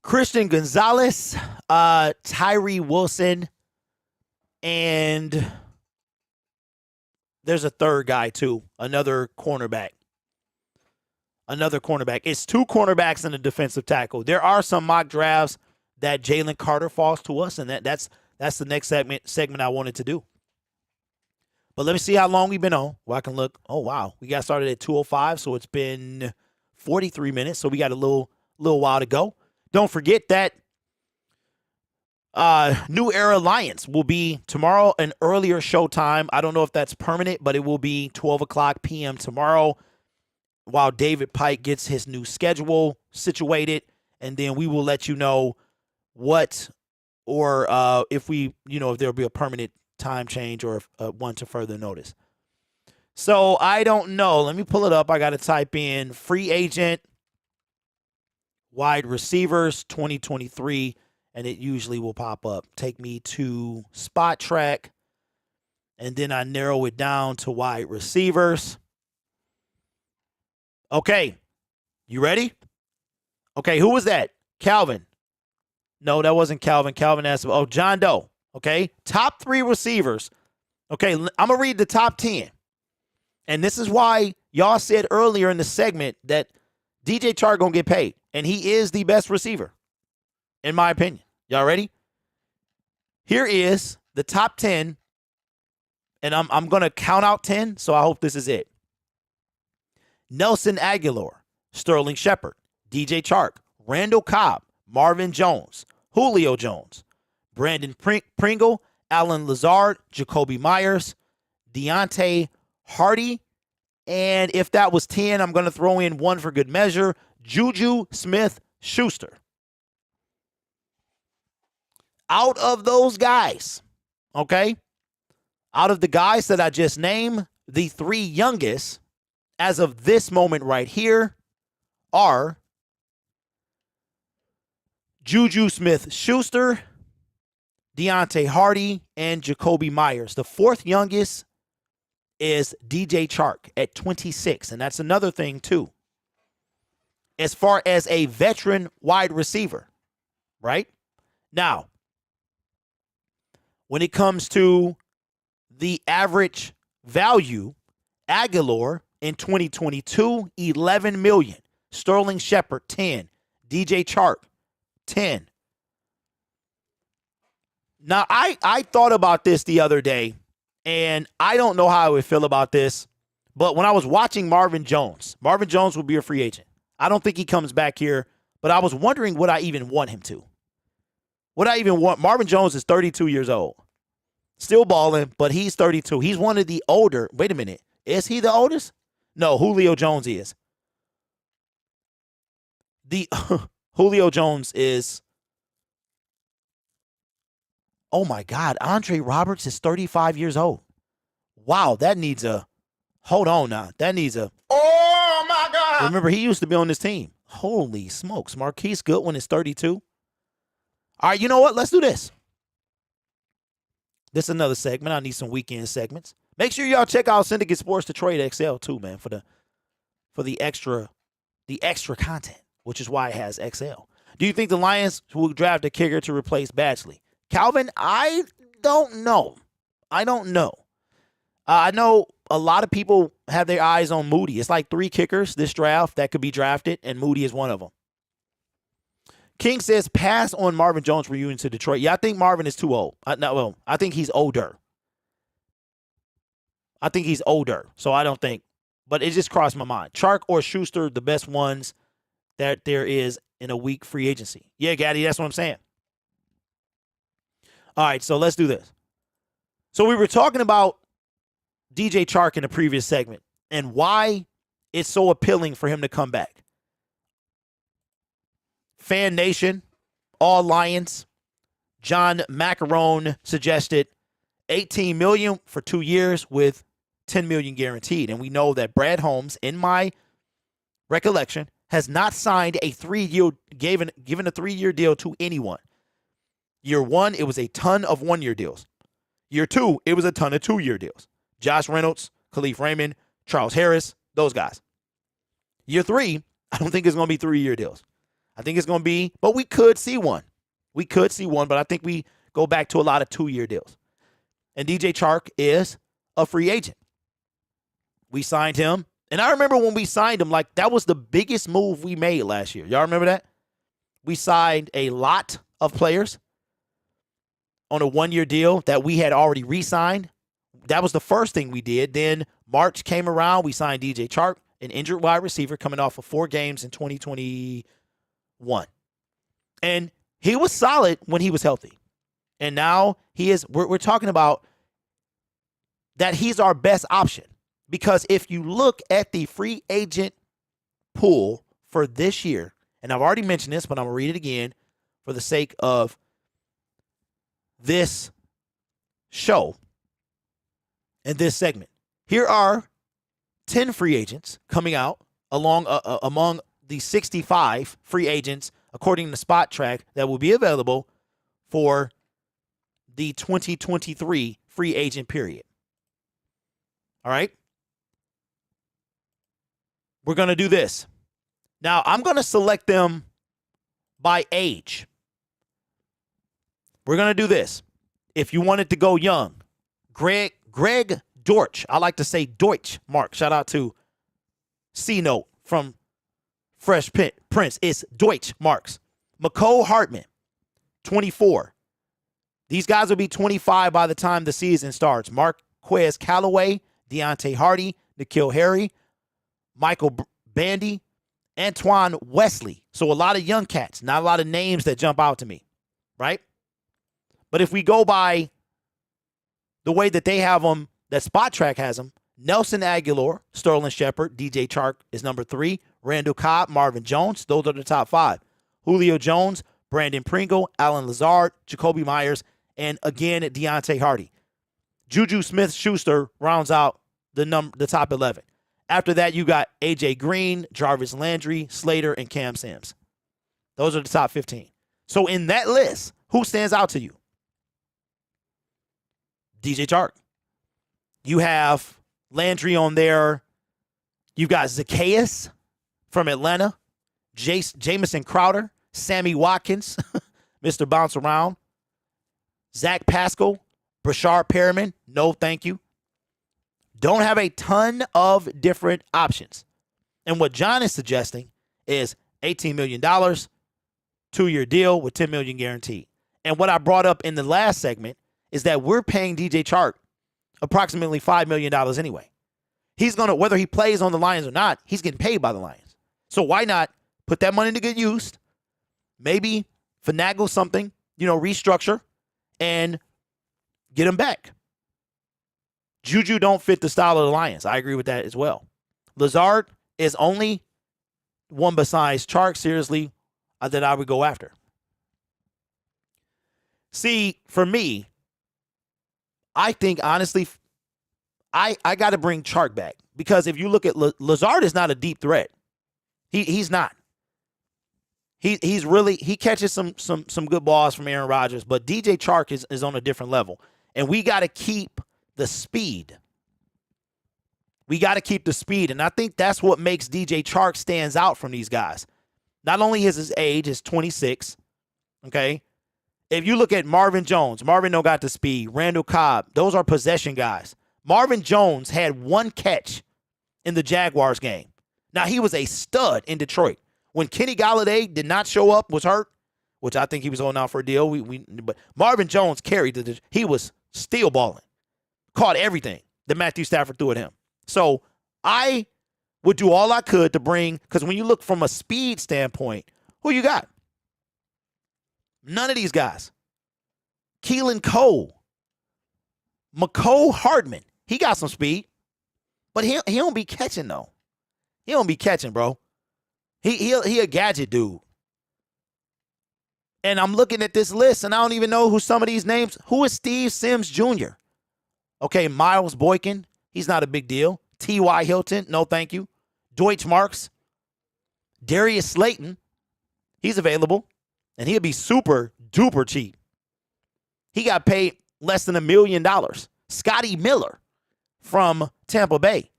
Christian Gonzalez, Tyree Wilson, and there's a third guy, too, another cornerback. It's two cornerbacks and a defensive tackle. There are some mock drafts that Jalen Carter falls to us, and that's the next segment I wanted to do. But let me see how long we've been on. Well, I can look. Oh, wow. We got started at 2:05, so it's been 43 minutes. So we got a little while to go. Don't forget that New Era Alliance will be tomorrow, an earlier show time. I don't know if that's permanent, but it will be 12 o'clock p.m. tomorrow while David Pike gets his new schedule situated. And then we will let you know what or if there'll be a permanent time change or one to further notice. So I don't know. Let me pull it up. I got to type in free agent wide receivers 2023, and it usually will pop up. Take me to Spot Track, and then I narrow it down to wide receivers. Okay. You ready? Okay, who was that? Calvin. No, that wasn't Calvin. Calvin asked, John Doe. Okay, top three receivers. Okay, I'm going to read the top 10. And this is why y'all said earlier in the segment that DJ Chark going to get paid. And he is the best receiver, in my opinion. Y'all ready? Here is the top 10. And I'm going to count out 10, so I hope this is it. Nelson Aguilar, Sterling Shepard, DJ Chark, Randall Cobb, Marvin Jones, Julio Jones, Brandon Pringle, Alan Lazard, Jacoby Myers, Deontay Hardy, and if that was 10, I'm going to throw in one for good measure, Juju Smith-Schuster. Out of those guys, okay, out of the guys that I just named, the three youngest, as of this moment right here, are Juju Smith-Schuster, Deontay Hardy, and Jacoby Myers. The fourth youngest is DJ Chark at 26, and that's another thing too. As far as a veteran wide receiver, right? Now, when it comes to the average value, Aguilar in 2022, $11 million. Sterling Shepard, 10. DJ Chark, 10. Now, I thought about this the other day, and I don't know how I would feel about this, but when I was watching Marvin Jones will be a free agent. I don't think he comes back here, but I was wondering would I even want him to. Would I even want? Marvin Jones is 32 years old. Still balling, but he's 32. He's one of the older. Wait a minute. Is he the oldest? No, Julio Jones is. Julio Jones is. Oh my God. Andre Roberts is 35 years old. Wow, that needs a. Hold on now. That needs a. Oh my God. Remember, he used to be on this team. Holy smokes. Marquise Goodwin is 32. All right, you know what? Let's do this. This is another segment. I need some weekend segments. Make sure y'all check out Syndicate Sports Detroit XL too, man, for the extra content, which is why it has XL. Do you think the Lions will draft a kicker to replace Badgley? Calvin, I don't know. I know a lot of people have their eyes on Moody. It's like 3 kickers this draft that could be drafted, and Moody is one of them. King says, pass on Marvin Jones reunion to Detroit. Yeah, I think Marvin is too old. I think he's older. So I don't think. But it just crossed my mind. Chark or Schuster, the best ones that there is in a weak free agency. Yeah, Gaddy, that's what I'm saying. All right, so let's do this. So we were talking about DJ Chark in the previous segment and why it's so appealing for him to come back. Fan Nation, All Lions, John Macaron suggested $18 million for 2 years with $10 million guaranteed. And we know that Brad Holmes, in my recollection, has not signed a 3-year, given a 3-year deal to anyone. Year 1, it was a ton of 1-year deals. Year 2, it was a ton of 2-year deals. Josh Reynolds, Khalif Raymond, Charles Harris, those guys. Year 3, I don't think it's going to be 3-year deals. I think it's going to be, but we could see one. But I think we go back to a lot of 2-year deals. And DJ Chark is a free agent. We signed him. And I remember when we signed him, like that was the biggest move we made last year. Y'all remember that? We signed a lot of players on a 1-year deal that we had already re-signed. That was the first thing we did. Then March came around. We signed DJ Chark, an injured wide receiver coming off of 4 games in 2021. And he was solid when he was healthy. And now he is, we're talking about that he's our best option. Because if you look at the free agent pool for this year, and I've already mentioned this, but I'm going to read it again for the sake of this show and this segment. Here are 10 free agents coming out among the 65 free agents, according to Spot Track, that will be available for the 2023 free agent period. All right? We're going to do this. Now, I'm going to select them by age. We're going to do this. If you wanted to go young, Greg Dortch. I like to say Deutsch, Mark. Shout out to C-Note from Fresh Prince. It's Deutsch Marks. McCole Hartman, 24. These guys will be 25 by the time the season starts. Marquez Callaway, Deontay Hardy, N'Keal Harry, Michael Bandy, Antoine Wesley. So a lot of young cats, not a lot of names that jump out to me, right? But if we go by the way that they have them, that Spot Track has them, Nelson Aguilar, Sterling Shepard, DJ Chark is number 3, Randall Cobb, Marvin Jones, those are the top 5. Julio Jones, Brandon Pringle, Alan Lazard, Jacoby Myers, and again, Deontay Hardy. Juju Smith-Schuster rounds out the top 11. After that, you got A.J. Green, Jarvis Landry, Slater, and Cam Sims. Those are the top 15. So in that list, who stands out to you? DJ Chark. You have Landry on there. You've got Zacchaeus from Atlanta, Jamison Crowder, Sammy Watkins, Mr. Bounce Around, Zach Pascal, Brashard Perriman, no thank you. Don't have a ton of different options. And what John is suggesting is $18 million, 2-year deal with $10 million guaranteed. And what I brought up in the last segment is that we're paying DJ Chark approximately $5 million anyway. He's going to, whether he plays on the Lions or not, he's getting paid by the Lions. So why not put that money to good use, maybe finagle something, restructure, and get him back. Juju don't fit the style of the Lions. I agree with that as well. Lazard is only one besides Chark, seriously, that I would go after. See, for me, I think, honestly, I got to bring Chark back. Because if you look at Lazard is not a deep threat. He's not. He's really, he catches some good balls from Aaron Rodgers, but DJ Chark is on a different level. And we got to keep the speed. We got to keep the speed. And I think that's what makes DJ Chark stands out from these guys. Not only is his age, is 26, okay? If you look at Marvin Jones, Marvin don't got the speed. Randall Cobb, those are possession guys. Marvin Jones had one catch in the Jaguars game. Now, he was a stud in Detroit. When Kenny Golladay did not show up, was hurt, which I think he was holding out for a deal. But Marvin Jones carried he was still balling. Caught everything that Matthew Stafford threw at him. So I would do all I could to bring, because when you look from a speed standpoint, who you got? None of these guys. Keelan Cole. McCole Hardman. He got some speed. But he don't be catching, though. He don't be catching, bro. He a gadget dude. And I'm looking at this list, and I don't even know who some of these names. Who is Steve Sims Jr.? Okay, Miles Boykin. He's not a big deal. T.Y. Hilton. No, thank you. Deutsch Marks. Darius Slayton. He's available. And he'll be super duper cheap. He got paid less than $1 million. Scotty Miller from Tampa Bay.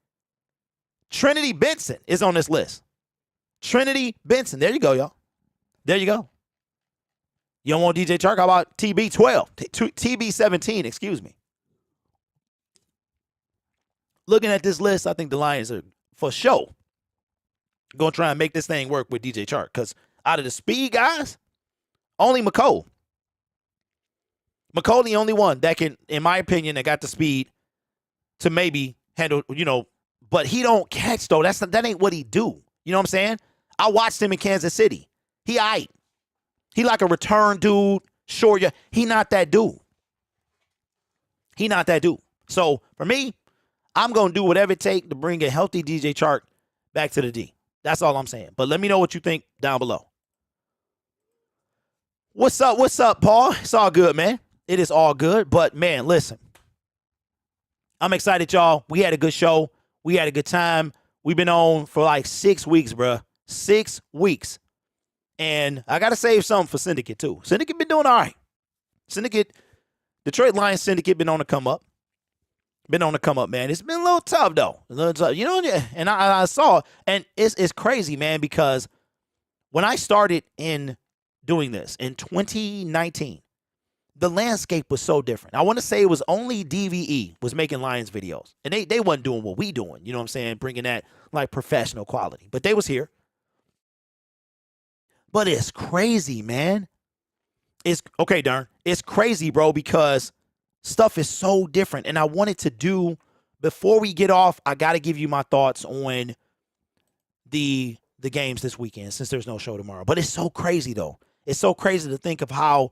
Trinity Benson is on this list. Trinity Benson. There you go, y'all. There you go. You don't want DJ Chark? How about TB12? TB17, excuse me. Looking at this list, I think the Lions are, for sure, going to try and make this thing work with DJ Chark. Because out of the speed guys, only McCole. McCole the only one that can, in my opinion, that got the speed to maybe handle, but he don't catch, though. That ain't what he do. You know what I'm saying? I watched him in Kansas City. He aight. He like a return dude. Sure, yeah. He not that dude. He not that dude. So, for me, I'm going to do whatever it takes to bring a healthy DJ Chark back to the D. That's all I'm saying. But let me know what you think down below. What's up, Paul? It's all good, man. It is all good. But, man, listen. I'm excited, y'all. We had a good show. We had a good time. We've been on for like 6 weeks, bruh. 6 weeks. And I got to save something for Syndicate, too. Syndicate been doing all right. Syndicate, Detroit Lions Syndicate been on the come up. Been on the come up, man. It's been a little tough, though. A little tough. And I saw, and it's crazy, man, because when I started in doing this in 2019, the landscape was so different. I want to say it was only DVE was making Lions videos. And they wasn't doing what we doing, you know what I'm saying? Bringing that, like, professional quality. But they was here. But it's crazy, man. It's, okay, Darn. It's crazy, bro, because stuff is so different. And I wanted to do, before we get off, I got to give you my thoughts on the games this weekend, since there's no show tomorrow. But it's so crazy, though. It's so crazy to think of how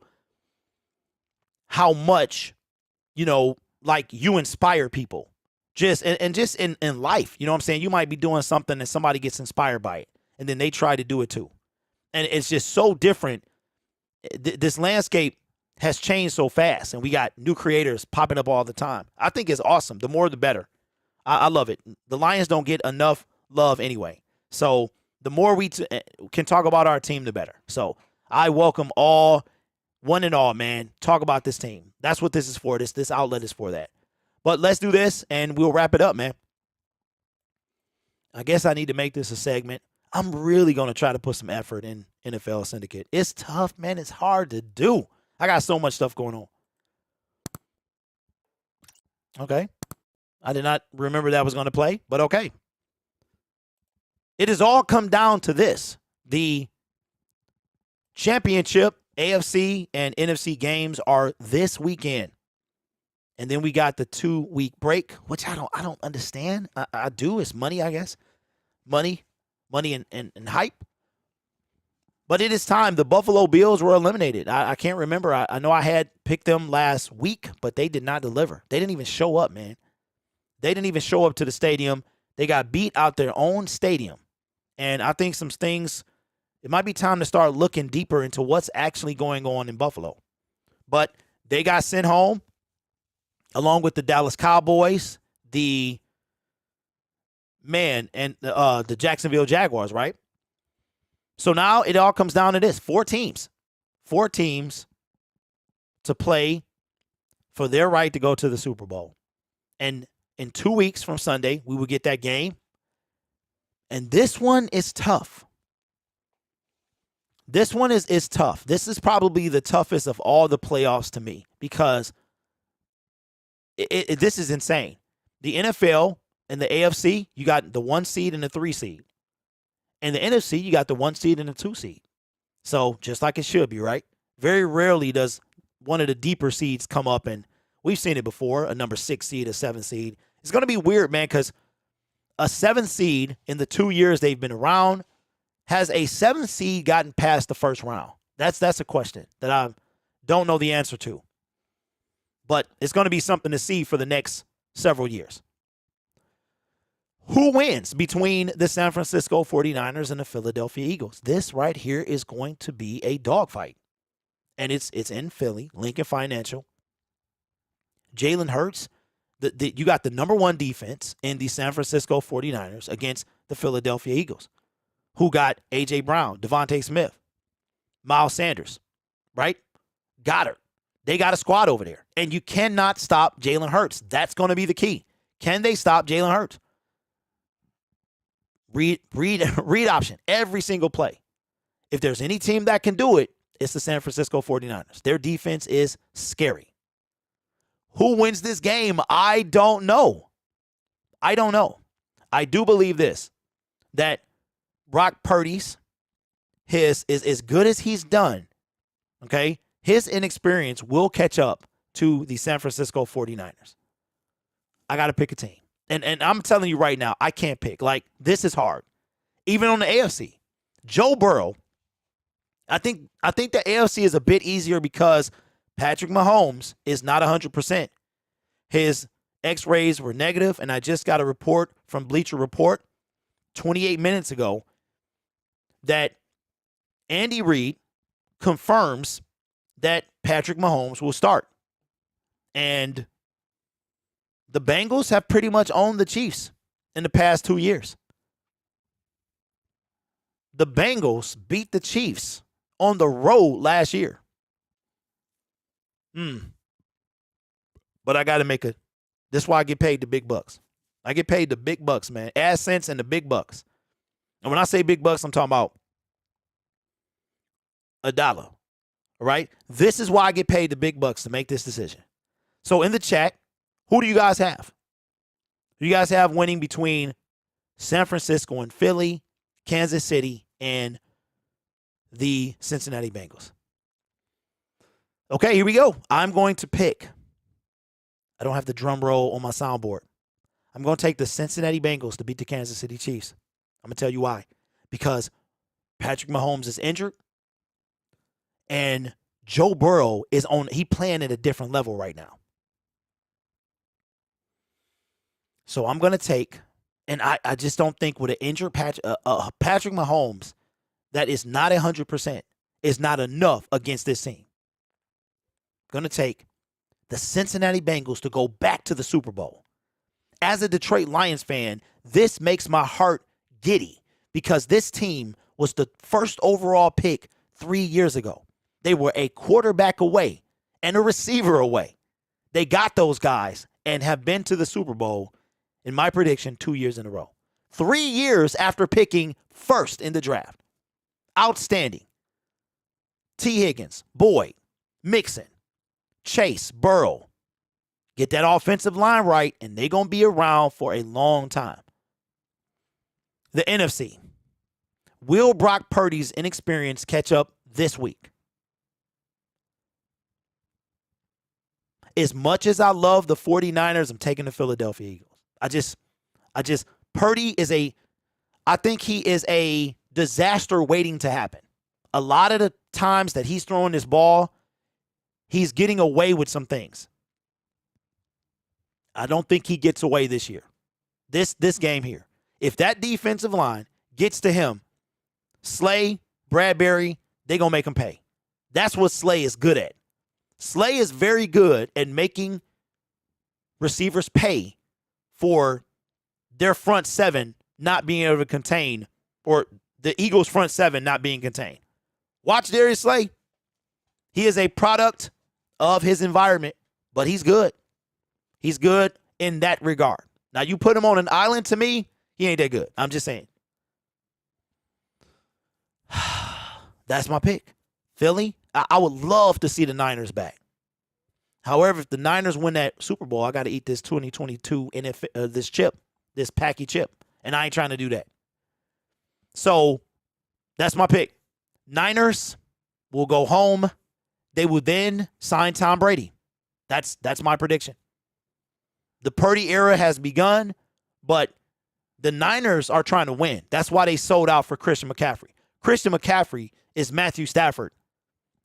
much, like, you inspire people. Just in life, you know what I'm saying? You might be doing something and somebody gets inspired by it, and then they try to do it too. And it's just so different. This landscape has changed so fast, and we got new creators popping up all the time. I think it's awesome. The more, the better. I love it. The Lions don't get enough love anyway. So the more we can talk about our team, the better. So I welcome all, one and all, man. Talk about this team. That's what this is for. This outlet is for that. But let's do this, and we'll wrap it up, man. I guess I need to make this a segment. I'm really going to try to put some effort in NFL Syndicate. It's tough, man. It's hard to do. I got so much stuff going on. Okay. I did not remember that was going to play, but okay. It has all come down to this. The championship, AFC and NFC games are this weekend. And then we got the 2-week break, which I don't understand. I do. It's money, I guess. Money and hype. But it is time. The Buffalo Bills were eliminated. I can't remember. I know I had picked them last week, but they did not deliver. They didn't even show up, man. They didn't even show up to the stadium. They got beat out their own stadium. And I think some things, it might be time to start looking deeper into what's actually going on in Buffalo. But they got sent home along with the Dallas Cowboys, the Jacksonville Jaguars, right? So now it all comes down to this. 4 teams to play for their right to go to the Super Bowl. And in 2 weeks from Sunday, we will get that game. And this one is tough. This one is tough. This is probably the toughest of all the playoffs to me because this is insane. The NFL and the AFC, you got the 1 seed and the 3 seed. And the NFC, you got the 1 seed and the 2 seed. So just like it should be, right? Very rarely does one of the deeper seeds come up, and we've seen it before, a number 6 seed, a 7 seed. It's going to be weird, man, because a 7 seed in the 2 years they've been around, has a 7 seed gotten past the first round? That's a question that I don't know the answer to. But it's going to be something to see for the next several years. Who wins between the San Francisco 49ers and the Philadelphia Eagles? This right here is going to be a dogfight. And it's in Philly, Lincoln Financial. Jalen Hurts, you got the number 1 defense in the San Francisco 49ers against the Philadelphia Eagles, who got A.J. Brown, Devontae Smith, Miles Sanders, right? Goddard. They got a squad over there. And you cannot stop Jalen Hurts. That's going to be the key. Can they stop Jalen Hurts? Read option every single play. If there's any team that can do it, it's the San Francisco 49ers. Their defense is scary. Who wins this game? I don't know. I do believe this, that Brock Purdy's is as good as he's done, okay? His inexperience will catch up to the San Francisco 49ers. I got to pick a team. And I'm telling you right now, I can't pick. Like, this is hard. Even on the AFC. Joe Burrow, I think the AFC is a bit easier because Patrick Mahomes is not 100%. His x-rays were negative, and I just got a report from Bleacher Report 28 minutes ago that Andy Reid confirms that Patrick Mahomes will start. And the Bengals have pretty much owned the Chiefs in the past 2 years. The Bengals beat the Chiefs on the road last year. But I got to make this is why I get paid the big bucks. I get paid the big bucks, man. AdSense and the big bucks. And when I say big bucks, I'm talking about $1. All right? This is why I get paid the big bucks to make this decision. So in the chat, who do you guys have? Do you guys have winning between San Francisco and Philly, Kansas City, and the Cincinnati Bengals? Okay, here we go. I'm going to pick. I don't have the drum roll on my soundboard. I'm going to take the Cincinnati Bengals to beat the Kansas City Chiefs. I'm going to tell you why. Because Patrick Mahomes is injured, and Joe Burrow is he playing at a different level right now. So I'm going to take, and I just don't think with an injured Patrick Mahomes that is not 100% is not enough against this team. Going to take the Cincinnati Bengals to go back to the Super Bowl. As a Detroit Lions fan, this makes my heart giddy because this team was the first overall pick 3 years ago. They were a quarterback away and a receiver away. They got those guys and have been to the Super Bowl, in my prediction, 2 years in a row. 3 years after picking first in the draft. Outstanding. T. Higgins, Boyd, Mixon, Chase, Burrow. Get that offensive line right, and they're going to be around for a long time. The NFC. Will Brock Purdy's inexperience catch up this week? As much as I love the 49ers, I'm taking the Philadelphia Eagles. Purdy I think he is a disaster waiting to happen. A lot of the times that he's throwing this ball, he's getting away with some things. I don't think he gets away this year. This game here. If that defensive line gets to him, Slay, Bradbury, they're going to make him pay. That's what Slay is good at. Slay is very good at making receivers pay for their front seven not being able to contain, or the Eagles' front seven not being contained. Watch Darius Slay. He is a product of his environment, but he's good. He's good in that regard. Now, you put him on an island, to me, he ain't that good. I'm just saying. That's my pick. Philly, I would love to see the Niners back. However, if the Niners win that Super Bowl, I got to eat this 2022 NFL, this Packy chip, and I ain't trying to do that. So that's my pick. Niners will go home. They will then sign Tom Brady. That's my prediction. The Purdy era has begun, but the Niners are trying to win. That's why they sold out for Christian McCaffrey. Christian McCaffrey is Matthew Stafford,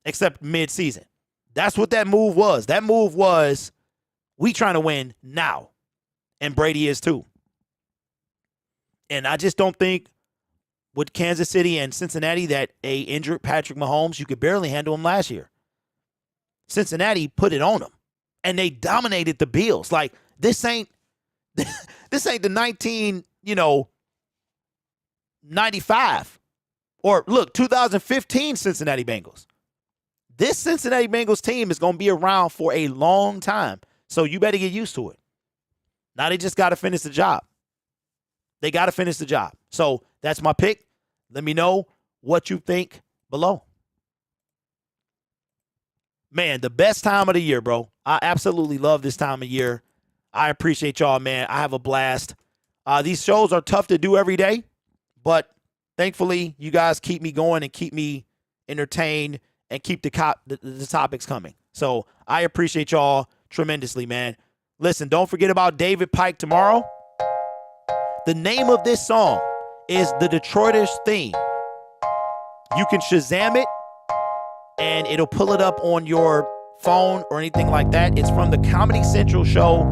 except mid-season. That's what that move was. That move was, we trying to win now. And Brady is too. And I just don't think with Kansas City and Cincinnati that a injured Patrick Mahomes, you could barely handle him last year. Cincinnati put it on them. And they dominated the Bills. Like, this ain't the 95. Or, look, 2015 Cincinnati Bengals. This Cincinnati Bengals team is going to be around for a long time. So you better get used to it. Now they just got to finish the job. They got to finish the job. So that's my pick. Let me know what you think below. Man, the best time of the year, bro. I absolutely love this time of year. I appreciate y'all, man. I have a blast. These shows are tough to do every day, but thankfully you guys keep me going and keep me entertained and keep the topics coming. So I appreciate y'all tremendously, man. Listen, don't forget about David Pike tomorrow. The name of this song is the Detroiters theme. You can Shazam it, and it'll pull it up on your phone or anything like that. It's from the Comedy Central show,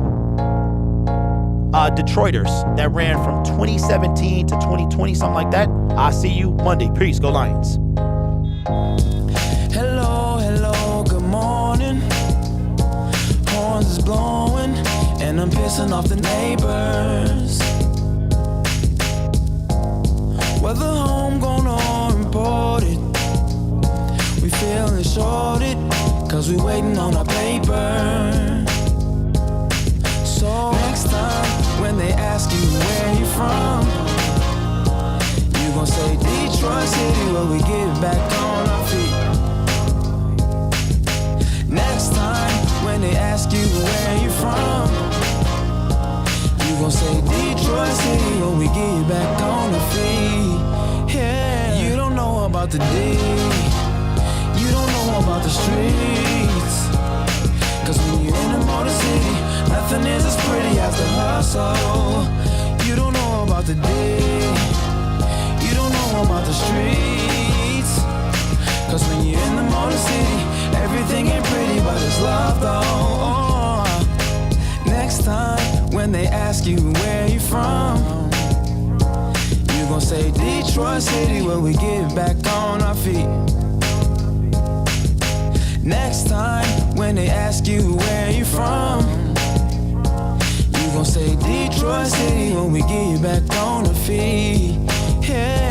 Detroiters, that ran from 2017 to 2020, something like that. I'll see you Monday. Peace. Go Lions. Hello, good morning. Horns is blowing, and I'm pissing off the neighbors. Whether homegrown or imported, we feeling shorted, cause we waiting on our paper. So next time, when they ask you where you from, you gon' say Detroit City, where we get back on our feet. Next time, when they ask you where you from, you gon' say Detroit City, where we get back on our feet. Yeah, you don't know about the D, you don't know about the streets, cause when you're in the Motor City, nothing is as pretty as the hustle. You don't know about the D, you don't know about the streets, cause when you're in the Motor City, everything ain't pretty but it's love though. Next time when they ask you where you from, you gon' say Detroit City, where we get back on our feet. Next time when they ask you where you from, you gon' say Detroit City, when we get back on our feet. Yeah.